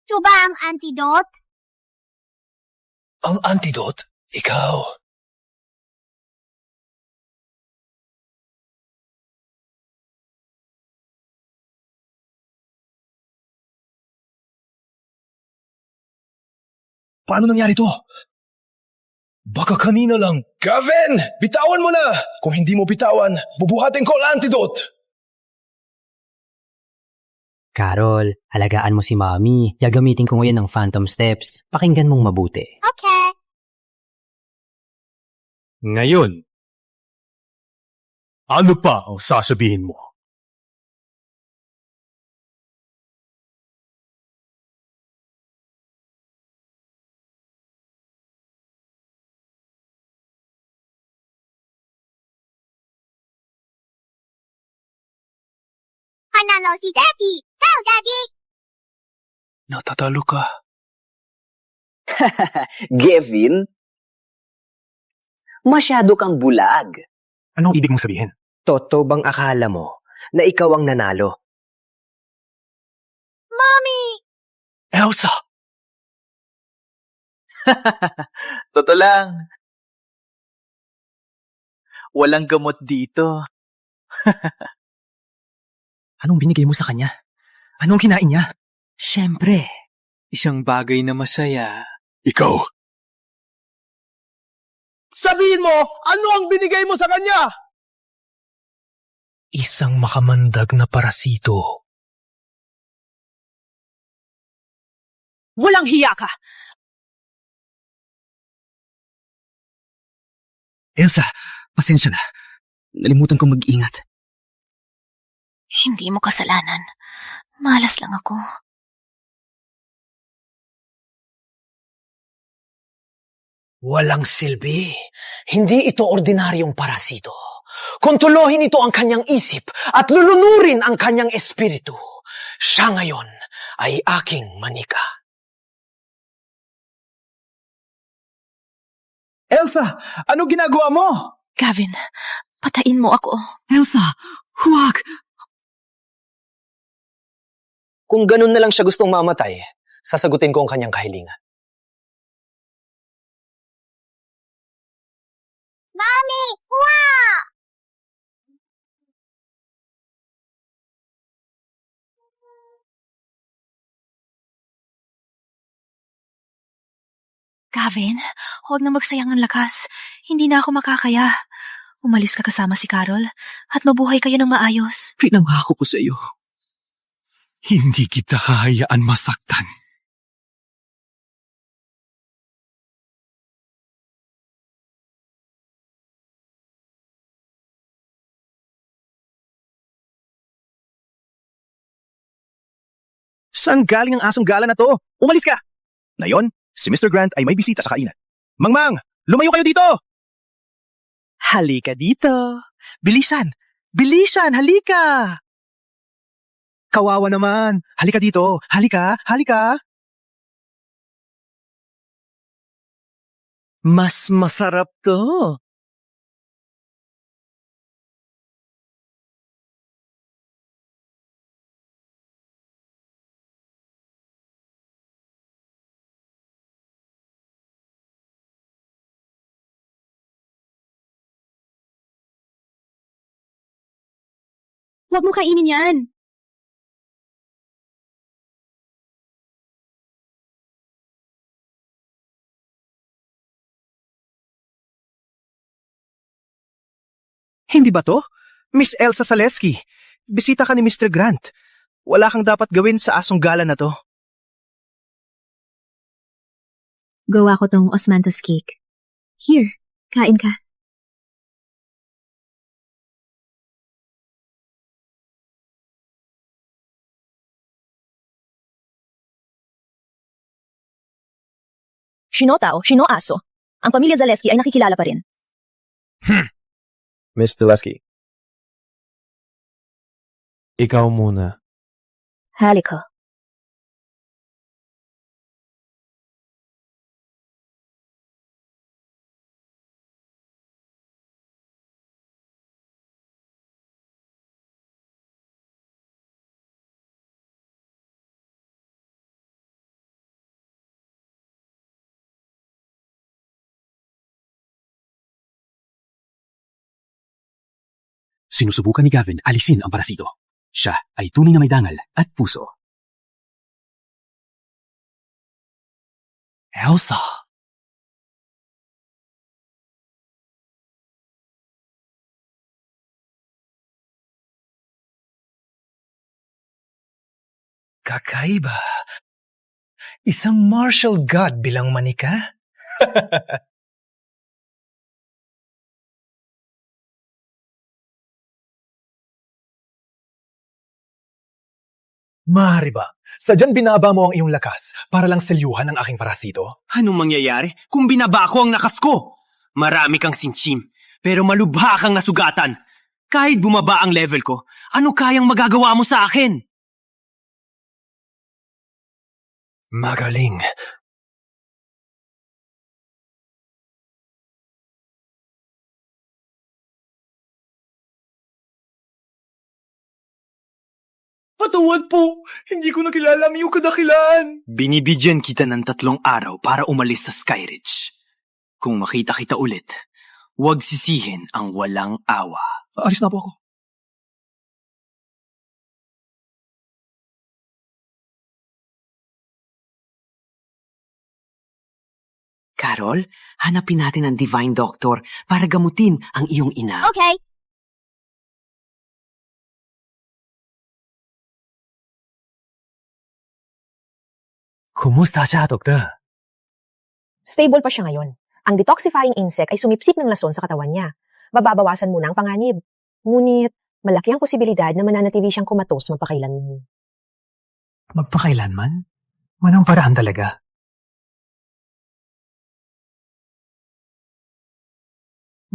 Ito ba ang antidote? Ang antidote? Ikaw. Paano nangyari to? Baka kanina lang. Gavin! Bitawan mo na! Kung hindi mo bitawan, bubuhatin ko ang antidote! Carol, alagaan mo si Mommy. Gagamitin ko ngayon ng Phantom Steps. Pakinggan mong mabuti. Okay. Ngayon, ano pa ang sasabihin mo? Panalo si Daddy! Go, Daddy! Natatalo ka. Gavin? Masyado kang bulag. Anong ibig mong sabihin? Totoo bang akala mo na ikaw ang nanalo? Mommy! Elsa! Totoo lang. Walang gamot dito. Anong binigay mo sa kanya? Anong kinain niya? Siyempre, isang bagay na masaya. Ikaw! Sabihin mo, ano ang binigay mo sa kanya? Isang makamandag na parasito. Walang hiya ka! Elsa, pasensya na. Nalimutan kong mag-ingat. Hindi mo kasalanan. Malas lang ako. Walang silbi. Hindi ito ordinaryong parasito. Kontrolohin ito ang kanyang isip at lulunurin ang kanyang espiritu. Siya ngayon ay aking manika. Elsa, ano ginagawa mo? Gavin, patayin mo ako. Elsa, huwag! Kung ganun na lang siya gustong mamatay, sasagutin ko ang kanyang kahilingan. Mommy! Wow! Gavin, huwag na magsayang ang lakas. Hindi na ako makakaya. Umalis ka kasama si Carol at mabuhay kayo ng maayos. Pinangako ko sa iyo. Hindi kita hahayaan masaktan. Saan galing ang asong gala na to? Umalis ka! Ngayon, si Mr. Grant ay may bisita sa kainan. Mangmang, lumayo kayo dito! Halika dito. Bilisan! Bilisan! Halika! Kawawa naman. Halika dito. Halika! Halika! Mas masarap to. Huwag mo kainin yan. Hindi ba to? Miss Elsa Zaleski, bisita ka ni Mr. Grant. Wala kang dapat gawin sa asong gala na to. Gawa ko tong osmanthus cake. Here, kain ka. Shino tao, shino aso. Ang pamilya Zaleski ay nakikilala pa rin. Miss Zaleski. Ikaw muna. Halika. Sinusubukan ni Gavin alisin ang parasito. Siya ay tunay na may dangal at puso. Elsa! Kakaiba. Isang martial god bilang manika? Maaari ba? Sadyang binaba mo ang iyong lakas para lang selyuhan ang aking parasito? Anong mangyayari kung binaba ko ang lakas ko? Marami kang sinchim, pero malubha kang nasugatan. Kahit bumaba ang level ko, ano kayang magagawa mo sa akin? Magaling. Patuwad po! Hindi ko nakilala ang iyong kadakilaan! Binibigyan kita ng 3 araw para umalis sa Skyridge. Kung makita kita ulit, huwag sisihin ang walang awa. Alis na po ako. Carol, hanapin natin ang Divine Doctor para gamutin ang iyong ina. Okay. Kumusta siya, Doktor? Stable pa siya ngayon. Ang detoxifying insect ay sumipsip ng lason sa katawan niya. Mababawasan muna ang panganib. Ngunit, malaki ang posibilidad na mananatili siyang kumatos magpakailanman. Magpakailanman? Walang paraan talaga.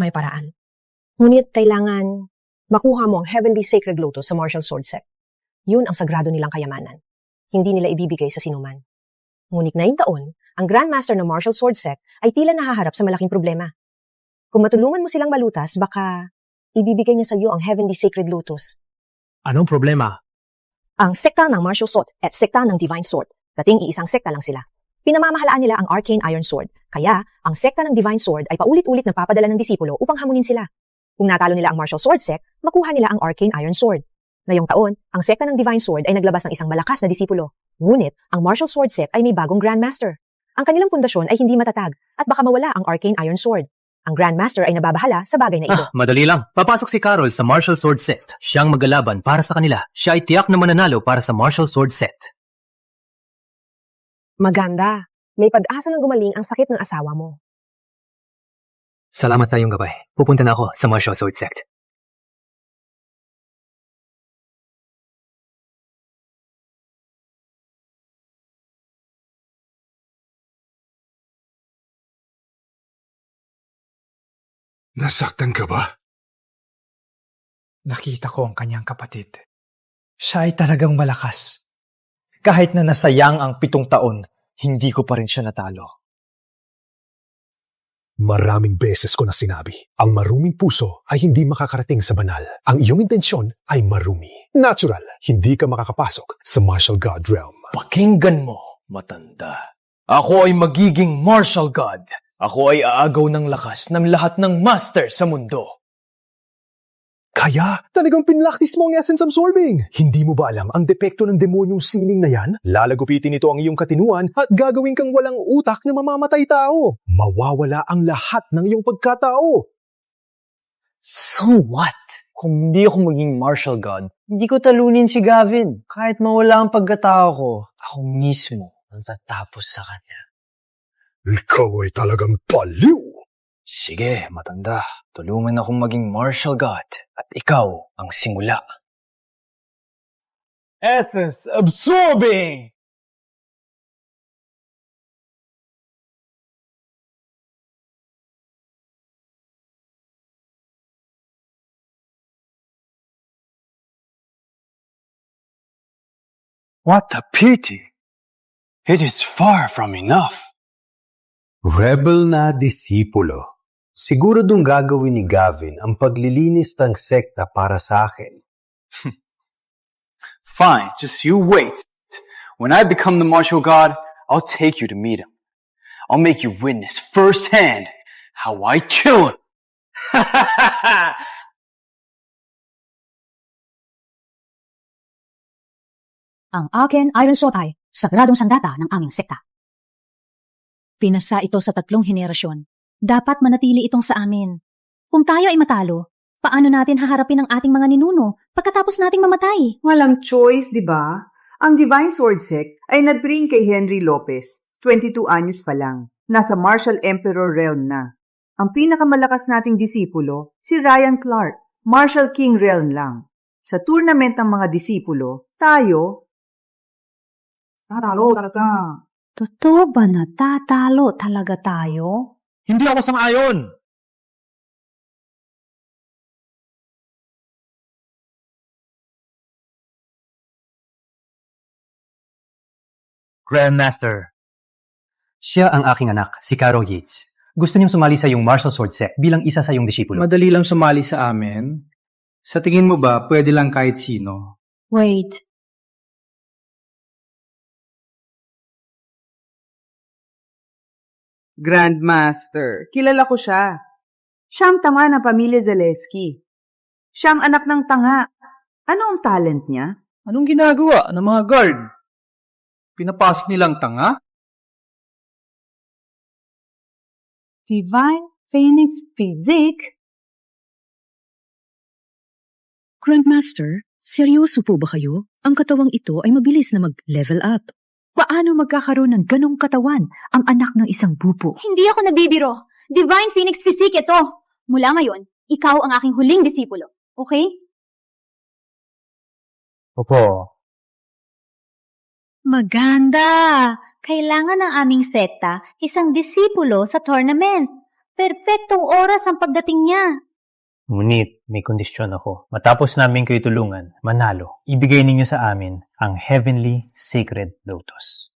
May paraan. Ngunit kailangan makuha mo ang Heavenly Sacred Lotus sa Martial Sword Set. Yun ang sagrado nilang kayamanan. Hindi nila ibibigay sa sinuman. Ngunit ngayong taon, ang Grandmaster ng Martial Sword Set ay tila nahaharap sa malaking problema. Kung matulungan mo silang malutas, baka ibibigay niya sa iyo ang Heavenly Sacred Lotus. Anong problema? Ang sekta ng Martial Sword at sekta ng Divine Sword, dating iisang sekta lang sila. Pinamamahalaan nila ang Arcane Iron Sword, kaya ang sekta ng Divine Sword ay paulit-ulit na papadala ng disipulo upang hamunin sila. Kung natalo nila ang Martial Sword Sect, makuha nila ang Arcane Iron Sword. Ngayong taon, ang sekta ng Divine Sword ay naglabas ng isang malakas na disipulo. Ngunit, ang Martial Sword Sect ay may bagong Grandmaster. Ang kanilang pundasyon ay hindi matatag at baka mawala ang Arcane Iron Sword. Ang Grandmaster ay nababahala sa bagay na ito. Madali lang. Papasok si Carol sa Martial Sword Set. Siyang maglalaban para sa kanila. Siya ay tiyak na mananalo para sa Martial Sword Set. Maganda. May pag-asa na gumaling ang sakit ng asawa mo. Salamat sa iyong gabay. Pupunta na ako sa Martial Sword Sect. Nasaktan ka ba? Nakita ko ang kanyang kapatid. Siya ay talagang malakas. Kahit na nasayang ang 7 taon, hindi ko pa rin siya natalo. Maraming beses ko na sinabi, ang maruming puso ay hindi makakarating sa banal. Ang iyong intensyon ay marumi. Natural, hindi ka makakapasok sa Martial God Realm. Pakinggan mo, matanda. Ako ay magiging Martial God. Ako ay aagaw ng lakas ng lahat ng master sa mundo. Kaya, talagang pinlaktis mo ang essence absorbing. Hindi mo ba alam ang depekto ng demonyong sining na yan? Lalagupitin ito ang iyong katinuan at gagawin kang walang utak na mamamatay tao. Mawawala ang lahat ng iyong pagkatao. So what? Kung hindi ako maging Martial God, hindi ko talunin si Gavin. Kahit mawala ang pagkatao ko, ako mismo ang tatapos sa kanya. Ikaw ay talagang baliw! Sige, matanda. Tulungan akong maging Martial God at ikaw ang simula. Essence absorbing! What a pity! It is far from enough. Rebel na disipulo. Siguradong gagawin ni Gavin ang paglilinis ng sekta para sa akin. Fine, just you wait. When I become the Martial God, I'll take you to meet him. I'll make you witness firsthand how I kill him. Ang Arcane Iron Sword ay sagradong sandata ng aming sekta. Pinasa ito sa 3 henerasyon. Dapat manatili itong sa amin. Kung tayo ay matalo, paano natin haharapin ang ating mga ninuno pagkatapos nating mamatay? Walang choice, di ba? Ang Divine Sword Sect ay nag-bring kay Henry Lopez, 22 anyos pa lang. Nasa Martial Emperor Realm na. Ang pinakamalakas nating disipulo, si Ryan Clark, Martial King Realm lang. Sa tournament ng mga disipulo, tayo, Tatalo talaga. Totoo ba na tatalo talaga tayo? Hindi ako sang-ayon! Grandmaster. Siya ang aking anak, si Caro Yates. Gusto niyang sumali sa iyong martial sword sect bilang isa sa iyong disipulo. Madali lang sumali sa amin. Sa tingin mo ba, pwede lang kahit sino? Wait. Grandmaster, kilala ko siya. Siya ang tanga ng pamilya Zaleski. Siya ang anak ng tanga. Ano ang talent niya? Anong ginagawa ng mga guard? Pinapasok nilang tanga? Divine Phoenix Physique? Grandmaster, seryoso po ba kayo? Ang katawang ito ay mabilis na mag-level up. Paano magkakaroon ng ganong katawan ang anak ng isang bubo? Hindi ako nabibiro. Divine Phoenix Physique ito. Mula ngayon, ikaw ang aking huling disipulo. Okay? Opo. Maganda! Kailangan ng aming sekta isang disipulo sa tournament. Perfectong oras ang pagdating niya. Ngunit, may kondisyon ako. Matapos namin kayo tulungan, manalo, ibigay ninyo sa amin ang Heavenly Sacred Lotus.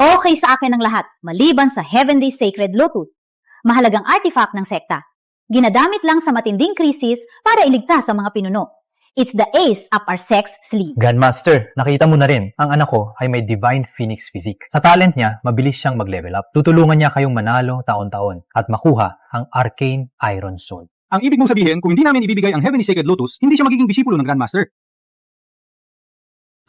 Okay sa akin ang lahat, maliban sa Heavenly Sacred Lotus. Mahalagang artifact ng sekta. Ginagamit lang sa matinding krisis para iligtas ang mga pinuno. It's the ace up our sect's sleeve. Grandmaster, nakita mo na rin, ang anak ko ay may Divine Phoenix Physique. Sa talent niya, mabilis siyang mag-level up. Tutulungan niya kayong manalo taon-taon at makuha ang Arcane Iron Sword. Ang ibig mong sabihin, kung hindi namin ibibigay ang Heavenly Sacred Lotus, hindi siya magiging disipulo ng Grandmaster.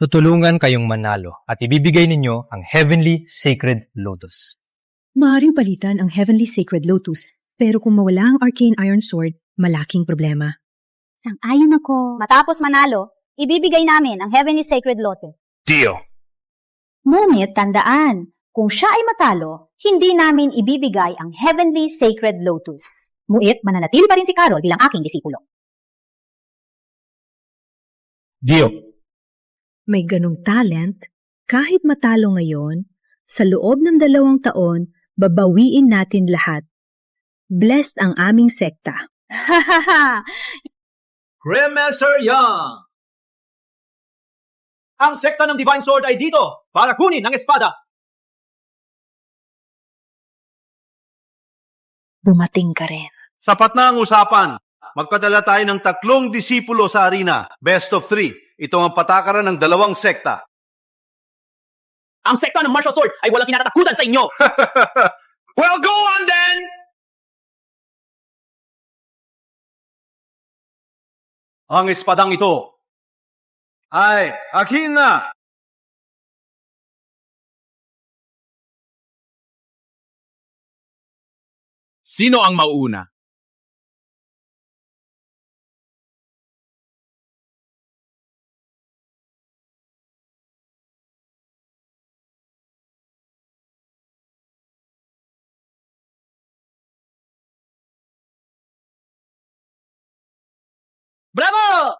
Tutulungan kayong manalo at ibibigay ninyo ang Heavenly Sacred Lotus. Maaaring palitan ang Heavenly Sacred Lotus, pero kung mawala ang Arcane Iron Sword, malaking problema. Sang-ayon ako. Matapos manalo, ibibigay namin ang Heavenly Sacred Lotus. Deal! Ngunit tandaan, kung siya ay matalo, hindi namin ibibigay ang Heavenly Sacred Lotus. Ngunit mananatili pa rin si Carol bilang aking disipulo. Deal! May ganong talent, kahit matalo ngayon, sa loob ng 2 taon, babawiin natin lahat. Blessed ang aming sekta. Grandmaster Yang! Ang sekta ng Divine Sword ay dito para kunin ang espada. Dumating ka rin. Sapat na ang usapan. Magpadala tayo ng 3 disipulo sa arena. Best of 3. Ito ang patakaran ng 2 sekta. Ang sekta ng martial sword ay walang kinatatakutan sa inyo. Well, go on then! Ang espadang ito ay akin na! Sino ang mauuna? Bravo!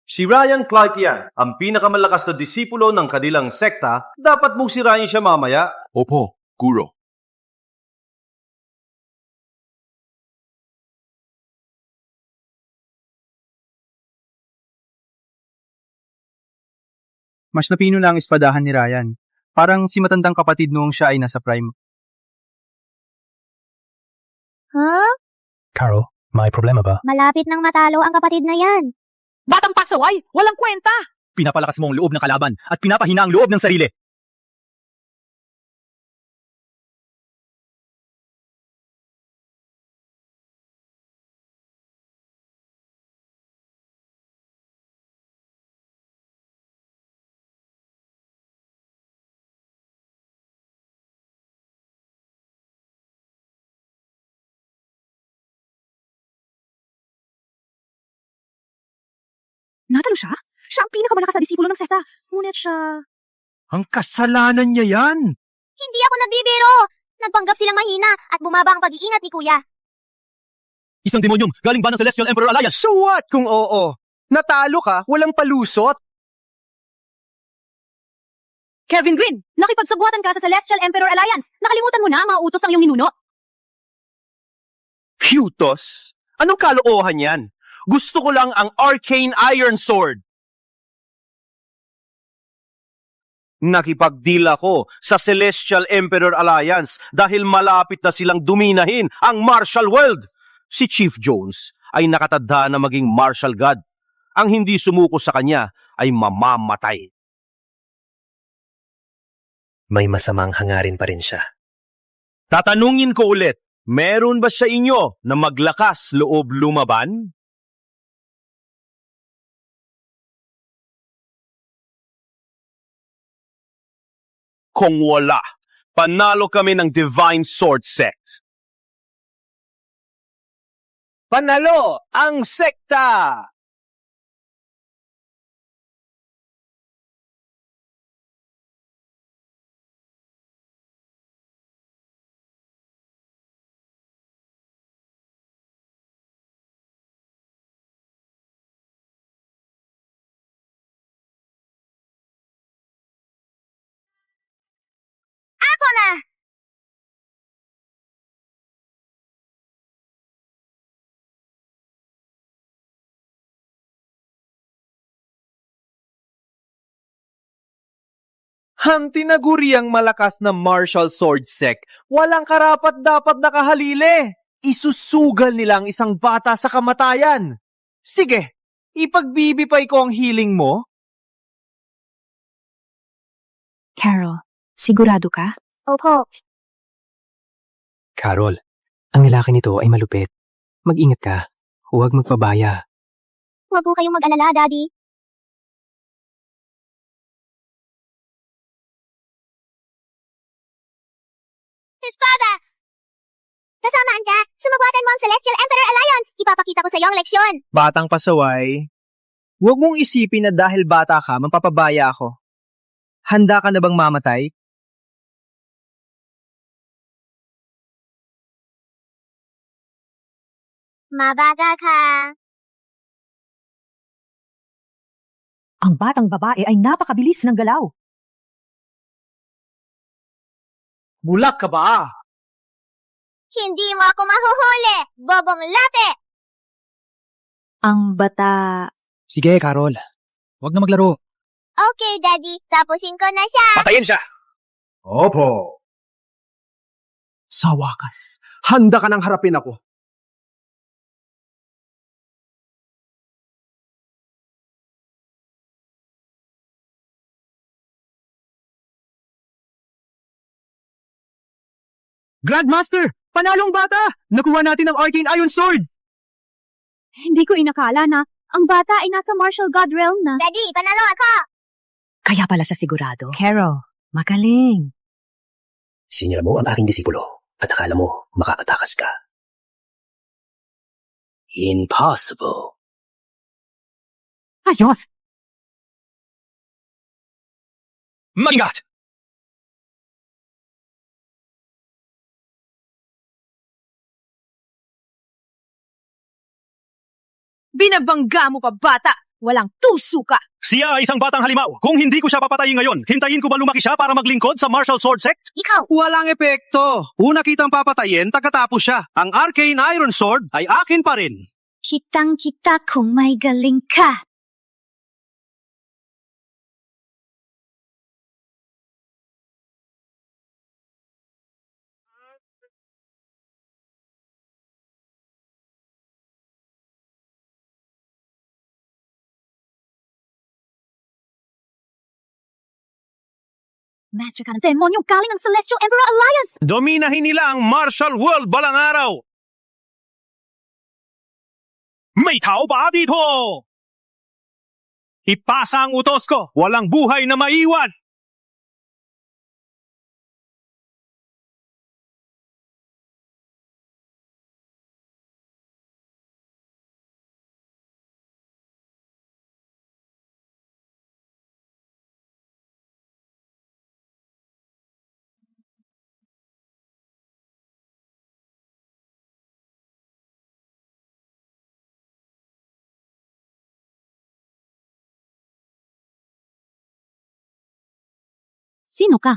Si Ryan Clark yan, ang pinakamalakas na disipulo ng kanilang sekta. Dapat mong sirayin siya mamaya. Opo, Guro. Mas napino na ang espadahan ni Ryan. Parang si matandang kapatid noong siya ay nasa prime. Ha? Carol, may problema ba? Malapit nang matalo ang kapatid na yan. Batang pasaway! Walang kwenta! Pinapalakas mo ang loob ng kalaban at pinapahina ang loob ng sarili. Natalo siya? Siya ang pinakamalakas na disipulo ng sekta. Ngunit siya... Ang kasalanan niya yan! Hindi ako nagbibiro! Nagpanggap silang mahina at bumaba ang pag-iingat ni Kuya. Isang demonyong galing ba ng Celestial Emperor Alliance? So what kung oo? Natalo ka, walang palusot. Kevin Green, nakipagsabuatan ka sa Celestial Emperor Alliance. Nakalimutan mo na ang mga utos ng iyong ninuno. Kyutos? Anong kaloohan yan? Gusto ko lang ang Arcane Iron Sword. Nakipag-deal ako sa Celestial Emperor Alliance dahil malapit na silang duminahin ang martial world. Si Chief Jones ay nakatadha na maging martial god. Ang hindi sumuko sa kanya ay mamamatay. May masamang hangarin pa rin siya. Tatanungin ko ulit, meron ba sa inyo na maglakas loob lumaban? Kung wala, panalo kami ng Divine Sword Sect. Panalo ang sekta! Ako na! Ang tinaguriang malakas na martial sword sect, walang karapat-dapat nakahalili. Isusugal nila ang isang bata sa kamatayan. Sige, ipagbibipay ko ang healing mo. Carol, sigurado ka? Opo. Carol, ang lalaki nito ay malupit. Mag-ingat ka. Huwag magpabaya. Huwag po kayong mag-alala, Daddy. Espada! Kasamaan ka! Sumabuatan mo ang Celestial Emperor Alliance! Ipapakita ko sa iyo ang leksyon! Batang pasaway, huwag mong isipin na dahil bata ka, mapapabaya ako. Handa ka na bang mamatay? Mabaga ka! Ang batang babae ay napakabilis ng galaw. Bulak ka ba? Hindi mo ako mahuhuli! Bobong lape! Ang bata... Sige, Carol. Huwag na maglaro. Okay, Daddy. Tapusin ko na siya! Patayin siya! Opo. Sa wakas, handa ka nang harapin ako. Grandmaster! Panalong bata! Nakuha natin ang Arcane Iron Sword! Hindi ko inakala na ang bata ay nasa martial god realm na. Daddy, panalo ako! Kaya pala siya sigurado. Carol, magaling. Sinira mo ang aking disipulo at akala mo makakatakas ka. Impossible. Ayos! Mag-ingat! Binabangga mo pa, bata! Walang tuso ka! Siya ay isang batang halimaw. Kung hindi ko siya papatayin ngayon, hintayin ko ba lumaki siya para maglingkod sa Martial Sword Sect? Ikaw! Walang epekto. Una kitang papatayin, tagatapos siya. Ang Arcane Iron Sword ay akin pa rin. Kitang-kita kung may galing ka. Master ka ng demonyong galing ng Celestial Emperor Alliance! Dominahin nila ang martial world balang araw. May tao ba dito? Ipasa ang utos ko. Walang buhay na maiwan. Sino ka?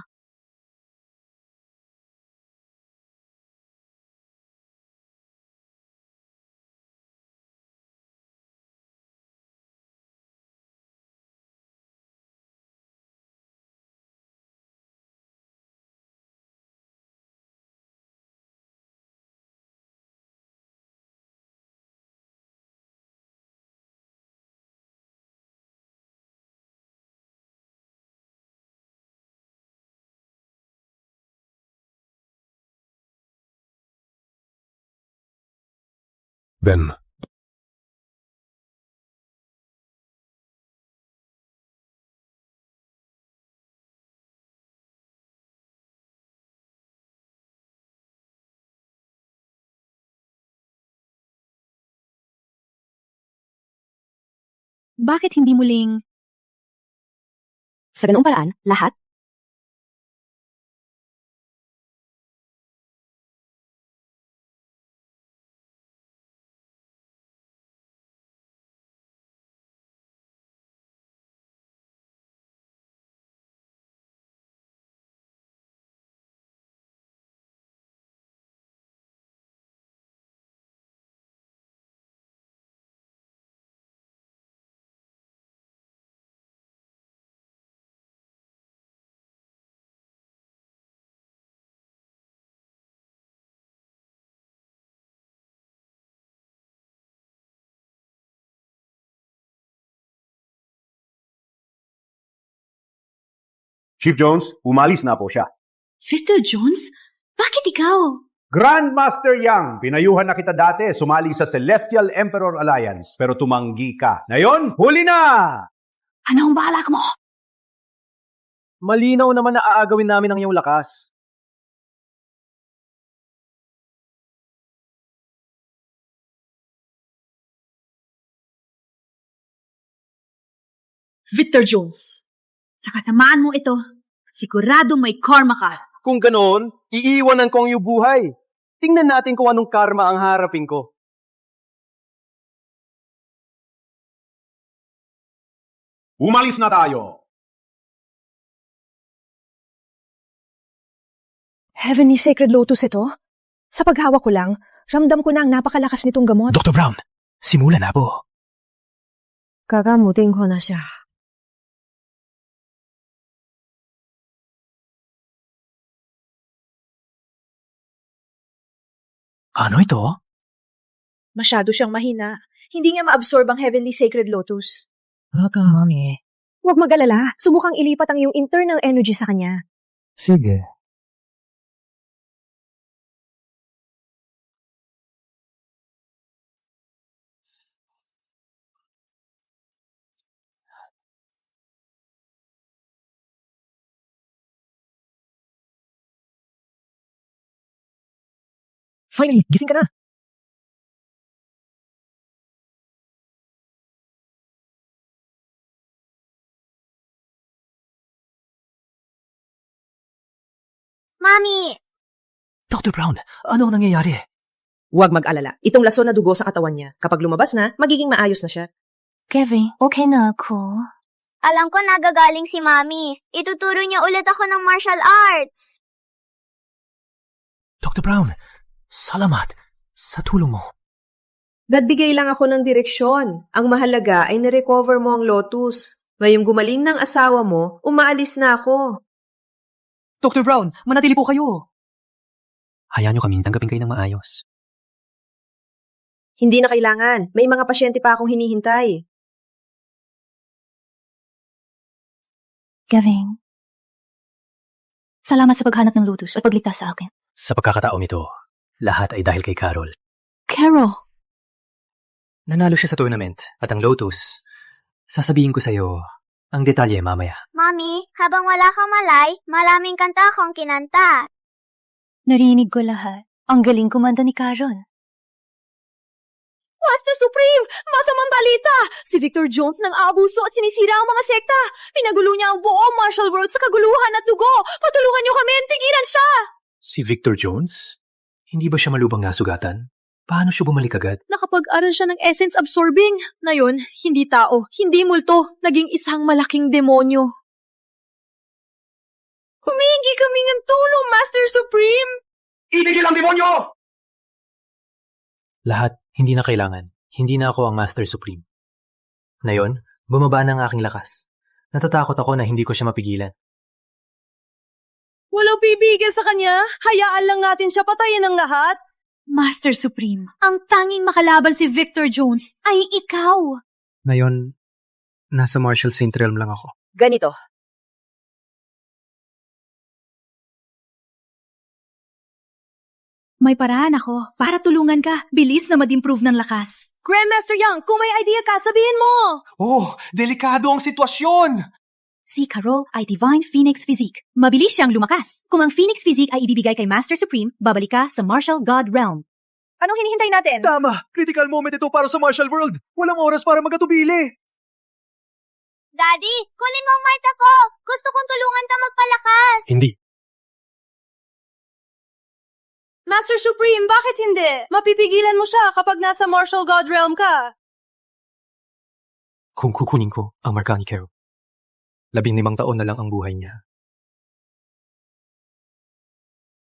Ben. Bakit hindi muling... Sa ganoong paraan, lahat? Chief Jones, umalis na po siya. Victor Jones? Bakit ikaw? Grandmaster Yang, pinayuhan na kita dati, sumali sa Celestial Emperor Alliance, pero tumanggi ka. Ngayon, huli na! Anong balak mo? Malinaw naman na aagawin namin ang iyong lakas. Victor Jones, sa kasamaan mo ito, siguradong may karma ka. Kung ganoon, iiwanan ko ang iyong buhay. Tingnan natin kung anong karma ang harapin ko. Umalis na tayo! Heavenly Sacred Lotus ito? Sa paghawak ko lang, ramdam ko na ang napakalakas nitong gamot. Dr. Brown, simula na po. Kakamutin ko na siya. Ano ito? Masyado siyang mahina. Hindi niya ma-absorb ang Heavenly Sacred Lotus. Baka, mami. Huwag mag-alala. Subukang ilipat ang iyong internal energy sa kanya. Sige. Finally, gising ka na. Mami! Dr. Brown, ano ang nangyayari? Huwag mag-alala. Itong laso na dugo sa katawan niya. Kapag lumabas na, magiging maayos na siya. Kevin, okay na ako. Alam ko nagagaling si Mami. Ituturo niya ulit ako ng martial arts. Dr. Brown, salamat sa tulong mo. Nagbigay lang ako ng direksyon. Ang mahalaga ay nirecover mo ang Lotus. Ngayong gumaling ng asawa mo, umaalis na ako. Dr. Brown, manatili po kayo. Hayaan niyo kaming tanggapin kayo ng maayos. Hindi na kailangan. May mga pasyente pa akong hinihintay. Kevin, salamat sa paghanap ng Lotus at pagligtas sa akin. Sa pagkakataong ito, lahat ay dahil kay Carol. Carol! Nanalo siya sa tournament at ang Lotus, sasabihin ko sa'yo ang detalye mamaya. Mami, habang wala kang malay, maraming kanta akong kinanta. Narinig ko lahat. Ang galing kumanta ni Carol. Master Supreme! Masamang balita! Si Victor Jones nang aabuso at sinisira ang mga sekta. Pinagulo niya ang buong martial world sa kaguluhan at dugo. Patulungan niyo kami at tigilan siya! Si Victor Jones? Hindi ba siya malubang nasugatan? Paano siya bumalik agad? Nakapag-aral siya ng essence absorbing. Ngayon, hindi tao, hindi multo, naging isang malaking demonyo. kami ng tulong, Master Supreme! Itigil ang demonyo! Lahat, hindi na kailangan. Hindi na ako ang Master Supreme. Ngayon, bumaba na ang aking lakas. Natatakot ako na hindi ko siya mapigilan. Walang pibigil sa kanya. Hayaan lang natin siya patayin ng lahat. Master Supreme, ang tanging makalaban si Victor Jones ay ikaw. Ngayon, nasa Martial Saint Realm lang ako. Ganito. May paraan ako para tulungan ka. Bilis na mag-improve ng lakas. Grandmaster Yang, kung may idea ka, sabihin mo! Oh, delikado ang sitwasyon! Si Carol ay Divine Phoenix Physique. Mabilis siyang lumakas. Kung ang Phoenix Physique ay ibibigay kay Master Supreme, babalik ka sa Martial God Realm. Anong hinihintay natin? Tama! Critical moment ito para sa Martial World! Walang oras para magatubili! Daddy, kunin mo ang Marta ko! Gusto kong tulungan ka magpalakas! Hindi. Master Supreme, bakit hindi? Mapipigilan mo siya kapag nasa Martial God Realm ka. Kung kukunin ko ang marka ni Carol, 15 taon na lang ang buhay niya.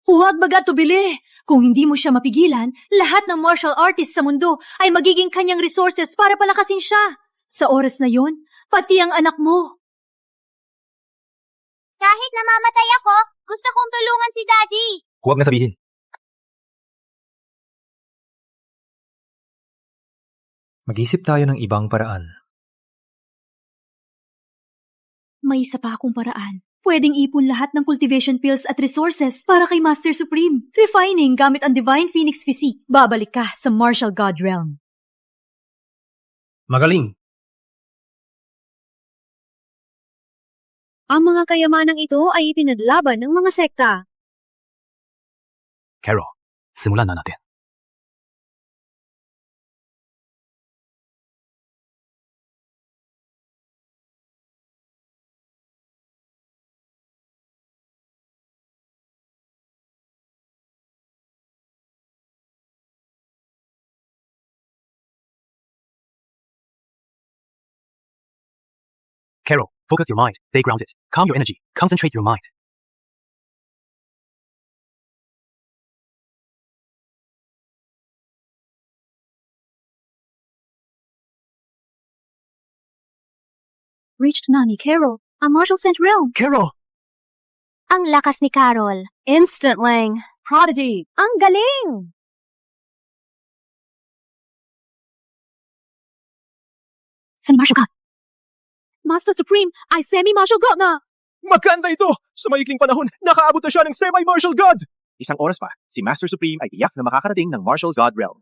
Huwag magatubili! Kung hindi mo siya mapigilan, lahat ng martial artists sa mundo ay magiging kanyang resources para palakasin siya. Sa oras na yon, pati ang anak mo. Kahit namamatay ako, gusto kong tulungan si Daddy. Huwag na sabihin. Mag-isip tayo ng ibang paraan. May isa pa akong paraan. Pwedeng ipon lahat ng cultivation pills at resources para kay Master Supreme. Refining gamit ang Divine Phoenix Physique. Babalik ka sa Martial God Realm. Magaling! Ang mga kayamanang ito ay ipinaglaban ng mga sekta. Carol, simulan na natin. Carol, focus your mind. Stay grounded. Calm your energy. Concentrate your mind. Reached na ni Carol, ang Martial Saint Realm. Carol! Ang lakas ni Carol. Instant lang. Prodigy. Ang galing! San Martial God. Master Supreme ay semi-martial God na. Maganda ito! Sa maikling panahon, nakaabot na siya ng semi-martial god! Isang oras pa, si Master Supreme ay tiyak na makakarating ng Martial God Realm.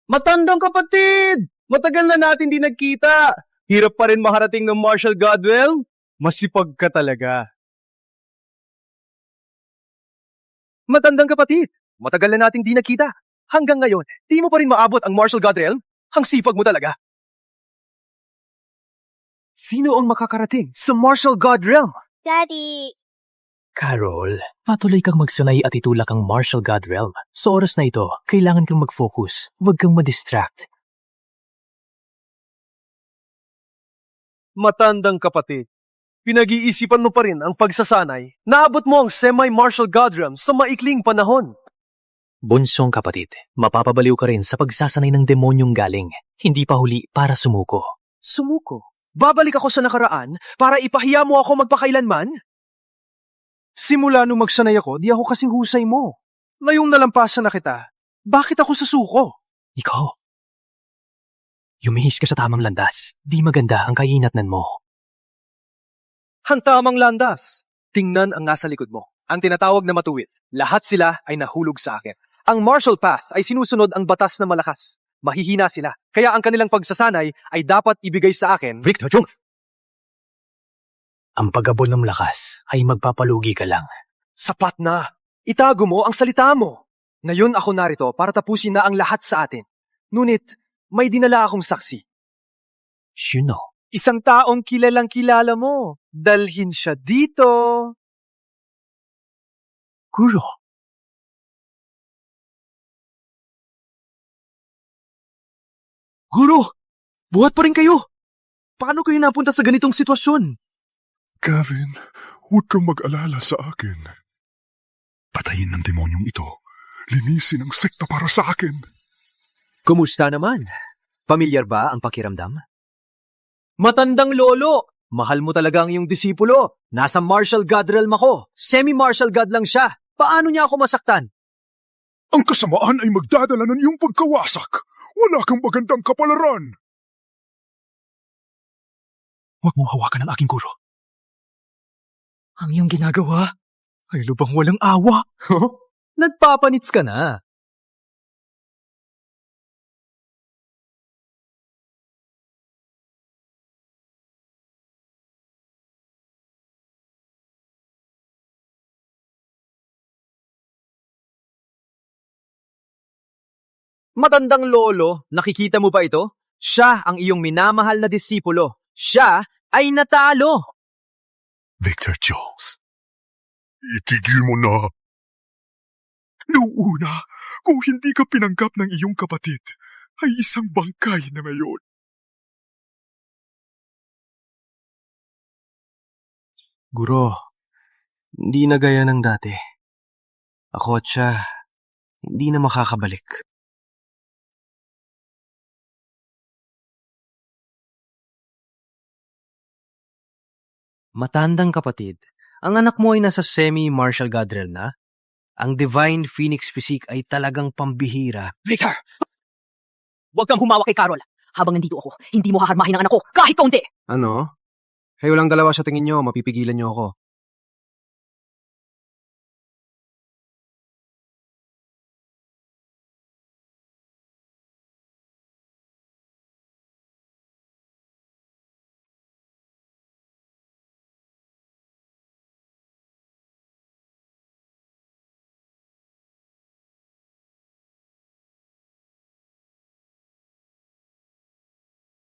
Matandang kapatid! Matagal na natin di nagkita. Hirap pa rin makarating ng Martial God Realm. Masipag ka talaga. Matandang kapatid, matagal na nating di nagkita. Hanggang ngayon, di mo pa rin maabot ang Martial God Realm? Ang sipag mo talaga. Sino ang makakarating sa Martial God Realm? Daddy, Carol, patuloy kang magsanay at itulak ang Martial God Realm. Sa oras na ito, kailangan kang mag-focus. Huwag kang ma-distract. Matandang kapatid, pinag-iisipan mo pa rin ang pagsasanay. Naabot mo ang semi-martial God Realm sa maikling panahon. Bunsong kapatid, mapapabaliw ka rin sa pagsasanay ng demonyong galing. Hindi pa huli para sumuko. Sumuko? Babalik ako sa nakaraan para ipahiya mo ako magpakailanman? Simula nung magsanay ako, di ako kasing husay mo. Ngayong nalampasan na kita, bakit ako susuko? Ikaw, yumihis ka sa tamang landas. Di maganda ang kainatnan mo. Ang tamang landas. Tingnan ang nasa likod mo. Ang tinatawag na matuwid. Lahat sila ay nahulog sa akin. Ang martial path ay sinusunod ang batas na malakas. Mahihina sila. Kaya ang kanilang pagsasanay ay dapat ibigay sa akin. Victor Jones! Ang pag-abol ng lakas ay magpapalugi ka lang. Sapat na. Itago mo ang salita mo. Ngayon ako narito para tapusin na ang lahat sa atin. Ngunit, may dinala akong saksi. Sino? Isang taong kilalang kilala mo. Dalhin siya dito. Guro. Guro! Buhat pa rin kayo! Paano kayo napunta sa ganitong sitwasyon? Gavin, huwag kang mag-alala sa akin. Patayin ng demonyong ito. Linisin ang sekta para sa akin. Kumusta naman? Pamilyar ba ang pakiramdam? Matandang lolo! Mahal mo talaga ang iyong disipulo. Nasa martial god realm ako. Semi-martial god lang siya. Paano niya ako masaktan? Ang kasamaan ay magdadala ng iyong pagkawasak. Wala kang magandang kapalaran. Huwag mong hawakan ang aking guro. Ang iyong ginagawa ay lubang walang awa. Nagpapanits ka na. Matandang lolo, nakikita mo ba ito? Siya ang iyong minamahal na disipulo. Siya ay natalo. Victor Jones, itigil mo na. Noong una, kung hindi ka pinanggap ng iyong kapatid, ay isang bangkay na ngayon. Guro, hindi na gaya ng dati. Ako at siya, hindi na makakabalik. Matandang kapatid, ang anak mo ay nasa semi-martial god realm na? Ang Divine Phoenix Physique ay talagang pambihira. Victor! Huwag kang humawa kay Carol. Habang nandito ako, hindi mo haharmahin ang anak ko, kahit kaunti! Ano? Kayo lang dalawa sa tingin nyo, mapipigilan nyo ako.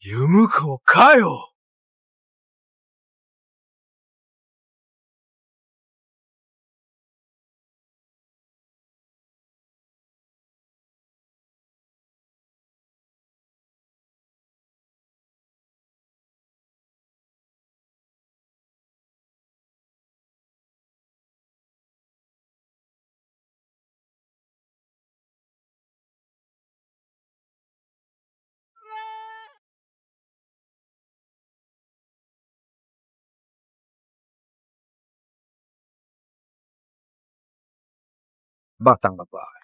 Yumuko kayo! Batang babae.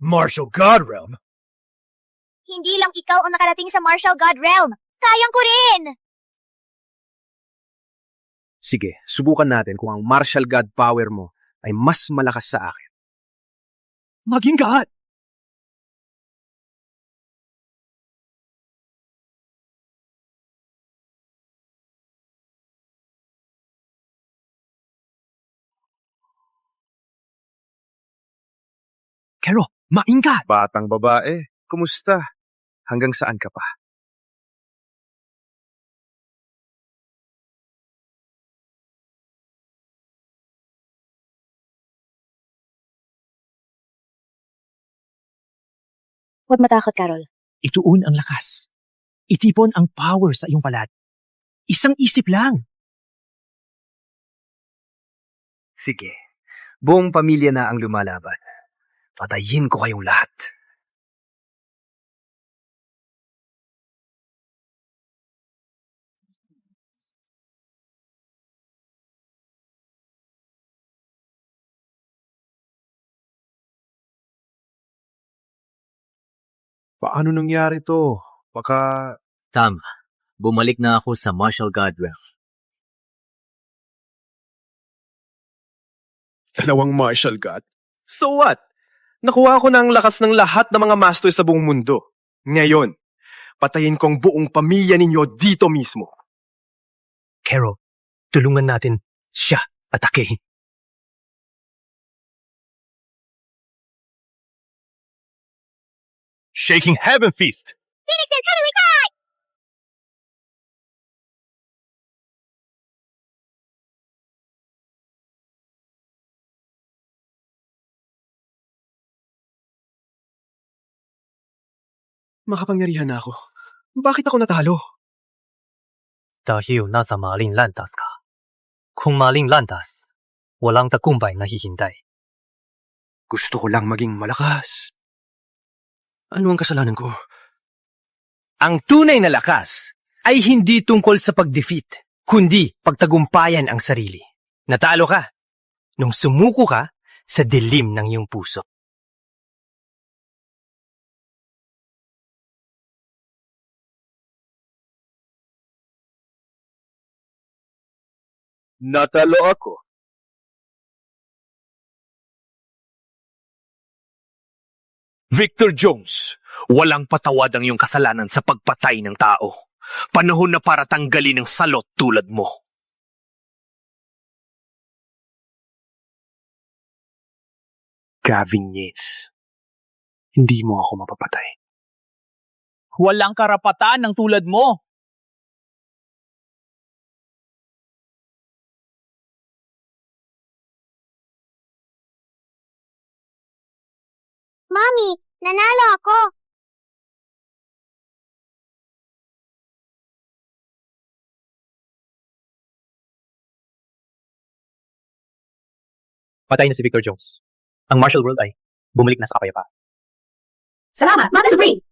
Martial God Realm? Hindi lang ikaw ang nakarating sa Martial God Realm. Kayang ko rin! Sige, subukan natin kung ang martial god power mo ay mas malakas sa akin. Maging God! Kero, maingat! Batang babae, kumusta? Hanggang saan ka pa? Huwag matakot, Carol. Ituon ang lakas. Itipon ang power sa iyong palad. Isang isip lang. Sige, buong pamilya na ang lumalaban. Patayin ko kayong lahat. Paano nangyari to? Baka... Tama. Bumalik na ako sa Martial God Realm. Dalawang martial god? So what? Nakuha ko na ang lakas ng lahat ng mga master sa buong mundo. Ngayon, patayin ko ang buong pamilya ninyo dito mismo. Kero, tulungan natin siya atakehin. Shaking Heaven Fist! Phoenix and Heavenly Fight! Makapangyarihan na ako. Bakit ako natalo? Dahil nasa maling landas ka. Kung maling landas, walang tagumpay na hihintay. Gusto ko lang maging malakas. Ano ang kasalanan ko? Ang tunay na lakas ay hindi tungkol sa pag-defeat, kundi pagtagumpayan ang sarili. Natalo ka nung sumuko ka sa dilim ng iyong puso. Natalo ako. Victor Jones, walang patawad ang iyong kasalanan sa pagpatay ng tao. Panahon na para tanggalin ng salot tulad mo. Gavin Yates, hindi mo ako mapapatay. Walang karapatan ng tulad mo. Mami, nanalo ako. Patay na si Victor Jones. Ang Marshall World ay bumalik na sa kapayapaan. Salamat, Mother Supreme!